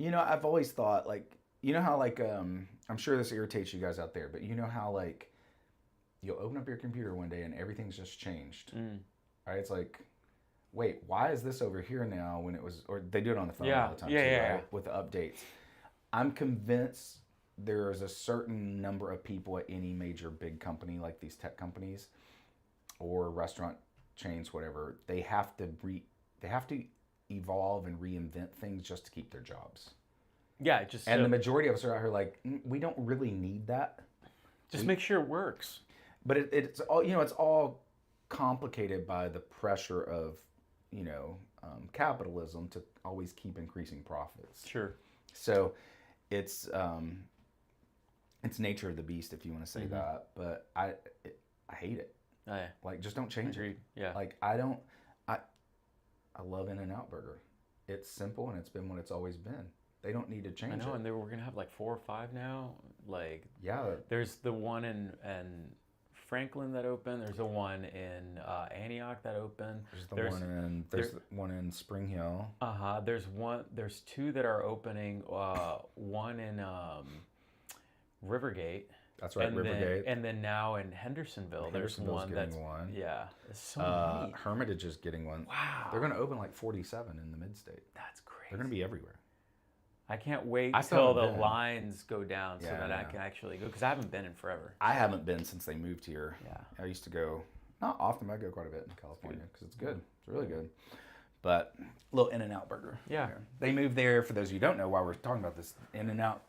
Speaker 1: I've always thought how I'm sure this irritates you guys out there, but how you'll open up your computer one day and everything's just changed. Right? It's like, wait, why is this over here now when it was, or they do it on the phone all the time right? With the updates. I'm convinced there is a certain number of people at any major big company like these tech companies or restaurant chains, whatever, they have to evolve and reinvent things just to keep their jobs.
Speaker 2: Yeah,
Speaker 1: the majority of us are out here we don't really need that.
Speaker 2: Just make sure it works.
Speaker 1: But it's all it's all complicated by the pressure of capitalism to always keep increasing profits.
Speaker 2: Sure.
Speaker 1: So it's nature of the beast, if you want to say that. But I hate it.
Speaker 2: Oh, yeah.
Speaker 1: Just don't change
Speaker 2: Agreed.
Speaker 1: it.
Speaker 2: Yeah.
Speaker 1: I love In-N-Out Burger. It's simple and it's been what it's always been. They don't need to change it.
Speaker 2: I know, and we're gonna have 4 or 5 now.
Speaker 1: Yeah.
Speaker 2: There's the one in Franklin that opened. There's the one in Antioch that opened.
Speaker 1: There's one in Spring Hill.
Speaker 2: There's 2 that are opening. One in Rivergate.
Speaker 1: That's right, Rivergate.
Speaker 2: And then now in Hendersonville, there's one that's
Speaker 1: one.
Speaker 2: Yeah, there's so many.
Speaker 1: Hermitage is getting one.
Speaker 2: Wow.
Speaker 1: They're going to open 47 in the mid-state.
Speaker 2: That's crazy.
Speaker 1: They're going to be everywhere.
Speaker 2: I can't wait till the lines go down so that I can actually go, because I haven't been in forever.
Speaker 1: I haven't been since they moved here.
Speaker 2: Yeah.
Speaker 1: I used to go, not often, but I go quite a bit in California because it's good. It's really good. But little In-N-Out Burger.
Speaker 2: Yeah.
Speaker 1: They moved there, for those of you who don't know why we're talking about this, In-N-Out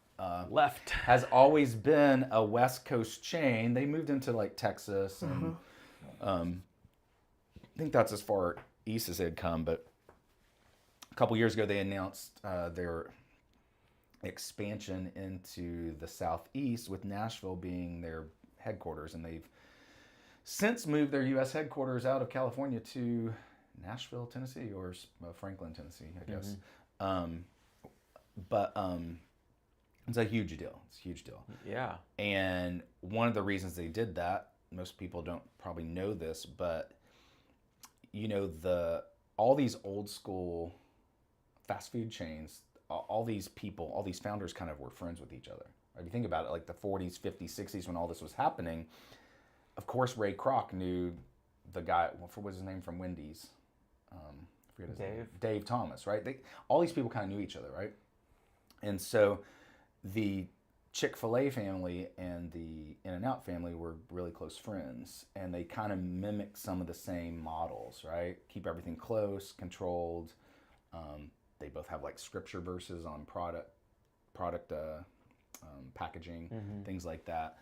Speaker 2: left
Speaker 1: has always been a West Coast chain. They moved into Texas and I think that's as far east as they'd come, but a couple years ago they announced their expansion into the Southeast, with Nashville being their headquarters, and they've since moved their U.S. headquarters out of California to Nashville, Tennessee, or Franklin, Tennessee, I guess.
Speaker 2: Mm-hmm.
Speaker 1: But it's a huge deal. It's a huge deal.
Speaker 2: Yeah.
Speaker 1: And one of the reasons they did that, most people don't probably know this, but all these old school fast food chains, all these people, all these founders kind of were friends with each other. Right? If you think about it, like the 40s, 50s, 60s, when all this was happening, of course Ray Kroc knew the guy, what was his name from Wendy's? I forget his name. Dave Thomas, right? All these people kind of knew each other, right? And so the Chick-fil-A family and the In-N-Out family were really close friends, and they kind of mimic some of the same models, right? Keep everything close, controlled. They both have like scripture verses on product packaging, things like that.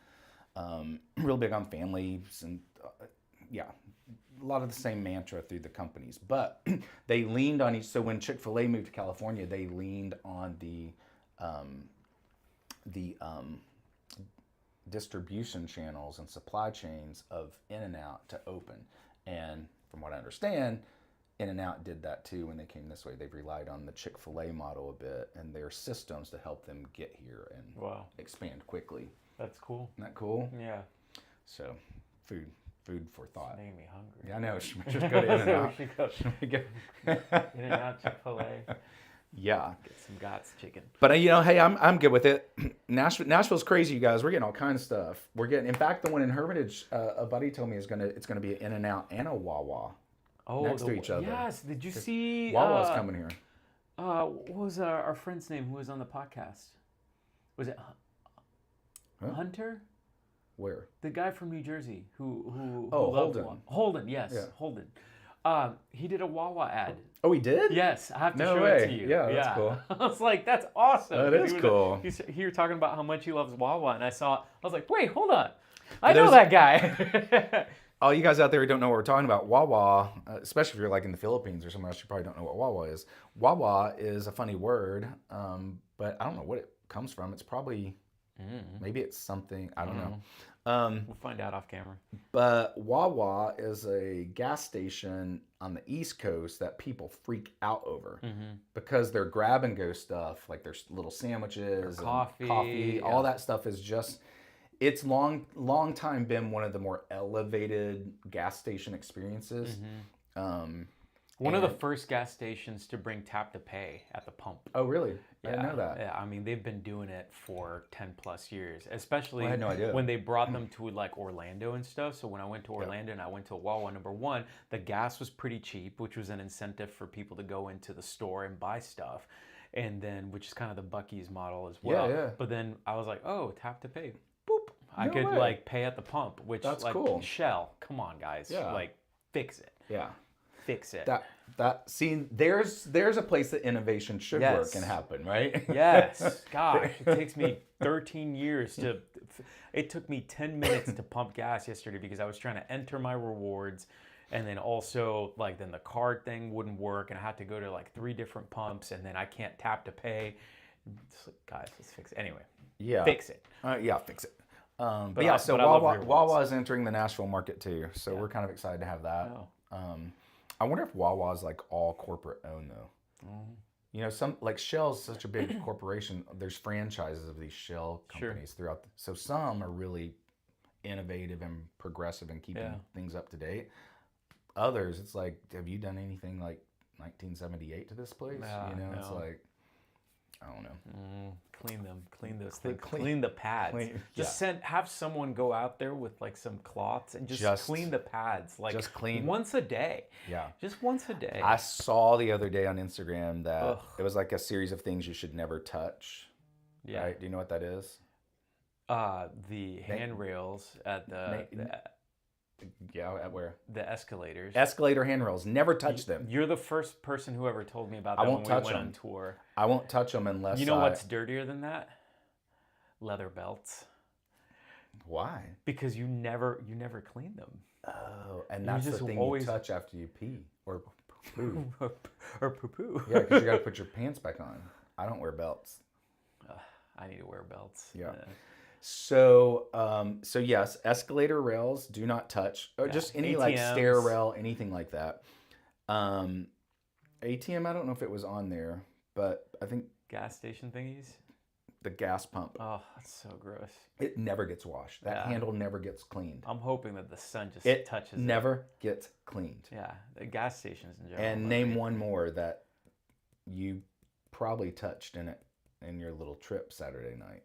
Speaker 1: Real big on families and a lot of the same mantra through the companies. But they leaned on each. So when Chick-fil-A moved to California, they leaned on the distribution channels and supply chains of In-N-Out to open. And from what I understand, In-N-Out did that too when they came this way. They've relied on the Chick-fil-A model a bit and their systems to help them get here and expand quickly.
Speaker 2: That's cool.
Speaker 1: Isn't that cool?
Speaker 2: Yeah.
Speaker 1: So, food for thought.
Speaker 2: It's making me hungry.
Speaker 1: Yeah, I know. Should we just go to In-N-Out?
Speaker 2: Should we go In-N-Out, Chick-fil-A?
Speaker 1: Yeah.
Speaker 2: Get some Gott's chicken.
Speaker 1: But hey, I'm good with it. Nashville's crazy, you guys. We're getting all kinds of stuff. In fact, the one in Hermitage, a buddy told me it's gonna be an In-N-Out and a Wawa next to each other.
Speaker 2: Yes. Did you see?
Speaker 1: Wawa's coming here.
Speaker 2: What was our friend's name who was on the podcast? Was it Hunter?
Speaker 1: Where?
Speaker 2: The guy from New Jersey who
Speaker 1: Holden.
Speaker 2: Holden, yes, yeah. Holden. He did a Wawa ad.
Speaker 1: Oh, he did?
Speaker 2: Yes, I have to show it to you.
Speaker 1: Yeah, that's cool.
Speaker 2: I was like, that's awesome.
Speaker 1: That is cool.
Speaker 2: He was talking about how much he loves Wawa, and I was like, wait, hold on. I know that guy.
Speaker 1: All you guys out there who don't know what we're talking about, Wawa, especially if you're like in the Philippines or somewhere else, you probably don't know what Wawa is. Wawa is a funny word, but I don't know what it comes from. It's probably, maybe it's something, I don't know.
Speaker 2: We'll find out off camera.
Speaker 1: But Wawa is a gas station on the East Coast that people freak out over because their grab and go stuff, like their little sandwiches, coffee, all that stuff is just, it's long time been one of the more elevated gas station experiences.
Speaker 2: One of the first gas stations to bring tap to pay at the pump.
Speaker 1: Oh, really? I didn't know that.
Speaker 2: Yeah, I mean, they've been doing it for 10 plus years, especially
Speaker 1: I had no idea.
Speaker 2: when they brought them to like Orlando and stuff. So when I went to Orlando and I went to Wawa, number one, the gas was pretty cheap, which was an incentive for people to go into the store and buy stuff. And then, which is kind of the Buc-ee's model as well.
Speaker 1: Yeah.
Speaker 2: But then I was like, oh, tap to pay. Boop. I could like pay at the pump, which
Speaker 1: that's
Speaker 2: like
Speaker 1: cool.
Speaker 2: Shell, come on guys.
Speaker 1: Yeah.
Speaker 2: Like fix it.
Speaker 1: Yeah.
Speaker 2: Fix it.
Speaker 1: There's a place that innovation should work and happen, right?
Speaker 2: Yes. Gosh, it takes me 13 years it took me 10 minutes to pump gas yesterday because I was trying to enter my rewards, and then also then the card thing wouldn't work, and I had to go to like 3 different pumps, and then I can't tap to pay. Guys, let's fix it. Anyway.
Speaker 1: Yeah.
Speaker 2: Fix it.
Speaker 1: Fix it. So Wawa is entering the Nashville market too, so we're kind of excited to have that.
Speaker 2: Oh.
Speaker 1: I wonder if Wawa is like all corporate owned though. You know, some like Shell's such a big corporation. There's franchises of these Shell companies throughout. So some are really innovative and progressive and keeping things up to date. Others, it's like, have you done anything like 1978 to this place? It's like, I don't know.
Speaker 2: Clean those things. Clean the pads. Have someone go out there with like some cloths and just clean the pads. Like
Speaker 1: just clean
Speaker 2: once a day.
Speaker 1: Yeah.
Speaker 2: Just once a day.
Speaker 1: I saw the other day on Instagram that it was like a series of things you should never touch. Yeah. Right? Do you know what that is?
Speaker 2: The handrails at
Speaker 1: at where?
Speaker 2: The escalators.
Speaker 1: Escalator handrails. Never touch them.
Speaker 2: You're the first person who ever told me about that when we went on tour.
Speaker 1: I won't touch them unless
Speaker 2: you know what's dirtier than that? Leather belts.
Speaker 1: Why?
Speaker 2: Because you never clean them.
Speaker 1: Oh, and that's the thing you touch after you pee or poo.
Speaker 2: or poo-poo.
Speaker 1: Yeah, because you got to put your pants back on. I don't wear belts.
Speaker 2: I need to wear belts.
Speaker 1: Yeah. So yes, escalator rails do not touch, or just any ATMs. Like stair rail, anything like that. ATM, I don't know if it was on there, but I think
Speaker 2: Gas station thingies?
Speaker 1: the gas pump,
Speaker 2: Oh, that's so gross.
Speaker 1: it never gets washed. That handle never gets cleaned.
Speaker 2: I'm hoping that the sun just touches it.
Speaker 1: Never gets cleaned.
Speaker 2: Yeah, the gas stations in general.
Speaker 1: And name one more that you probably touched in your little trip Saturday night.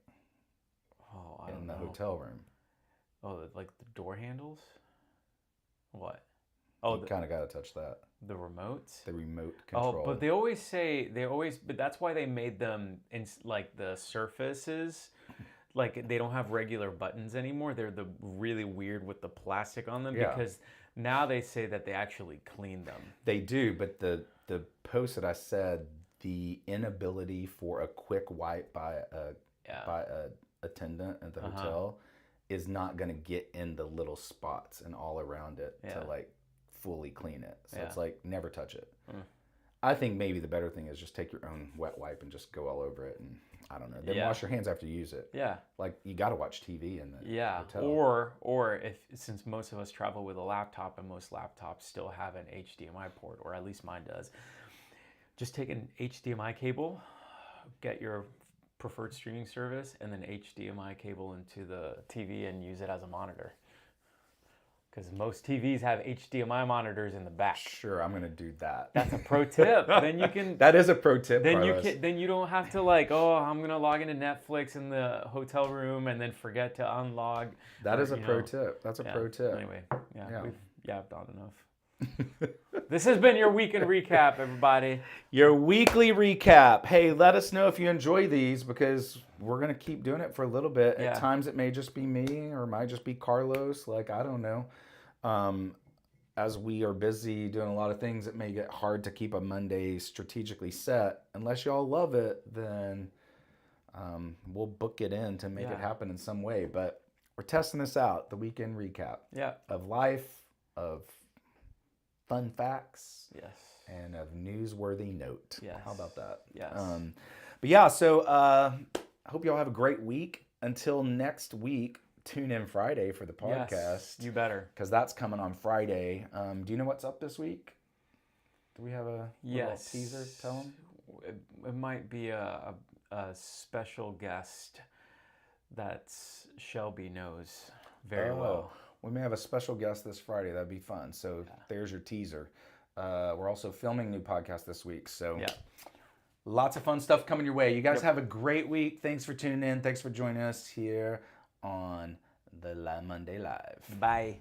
Speaker 2: Oh, I don't
Speaker 1: in
Speaker 2: know.
Speaker 1: the hotel room.
Speaker 2: Oh, like the door handles? What? Oh,
Speaker 1: you kind of got to touch that.
Speaker 2: The remotes?
Speaker 1: The remote control.
Speaker 2: Oh, but but that's why they made them in like the surfaces. Like they don't have regular buttons anymore. They're the really weird with the plastic on them because now they say that they actually clean them.
Speaker 1: They do, but the post that I said, the inability for a quick wipe by a attendant at the hotel is not going to get in the little spots and all around it to like fully clean it. So it's like never touch it. I think maybe the better thing is just take your own wet wipe and just go all over it, and I don't know. Then wash your hands after you use it. Yeah. Like you got to watch TV in the hotel.
Speaker 2: Or if since most of us travel with a laptop and most laptops still have an HDMI port, or at least mine does, just take an HDMI cable, get your preferred streaming service, and then HDMI cable into the TV and use it as a monitor. Because most TVs have HDMI monitors in the back.
Speaker 1: Sure, I'm going to do that.
Speaker 2: That's a pro tip. Then you can.
Speaker 1: That is a pro tip.
Speaker 2: Then you don't have to like, I'm going to log into Netflix in the hotel room and then forget to unlog.
Speaker 1: That is a pro tip. That's a pro tip.
Speaker 2: Anyway, we've yapped on enough. This has been your weekend recap, everybody.
Speaker 1: Your weekly recap. Hey, let us know if you enjoy these because we're going to keep doing it for a little bit. At times it may just be me or it might just be Carlos. Like, I don't know. As we are busy doing a lot of things, it may get hard to keep a Monday strategically set. Unless y'all love it, then we'll book it in to make it happen in some way. But we're testing this out, the weekend recap of life, of fun facts, and of newsworthy note. How about that? But yeah, so I hope y'all have a great week. Until next week, tune in Friday for the podcast.
Speaker 2: Yes, you better.
Speaker 1: Because that's coming on Friday. Do you know what's up this week? Do we have a little teaser? Tell them.
Speaker 2: It might be a special guest that Shelby knows very well.
Speaker 1: We may have a special guest this Friday. That'd be fun. So there's your teaser. We're also filming a new podcast this week. So lots of fun stuff coming your way. You guys have a great week. Thanks for tuning in. Thanks for joining us here on the Monday Live.
Speaker 2: Bye.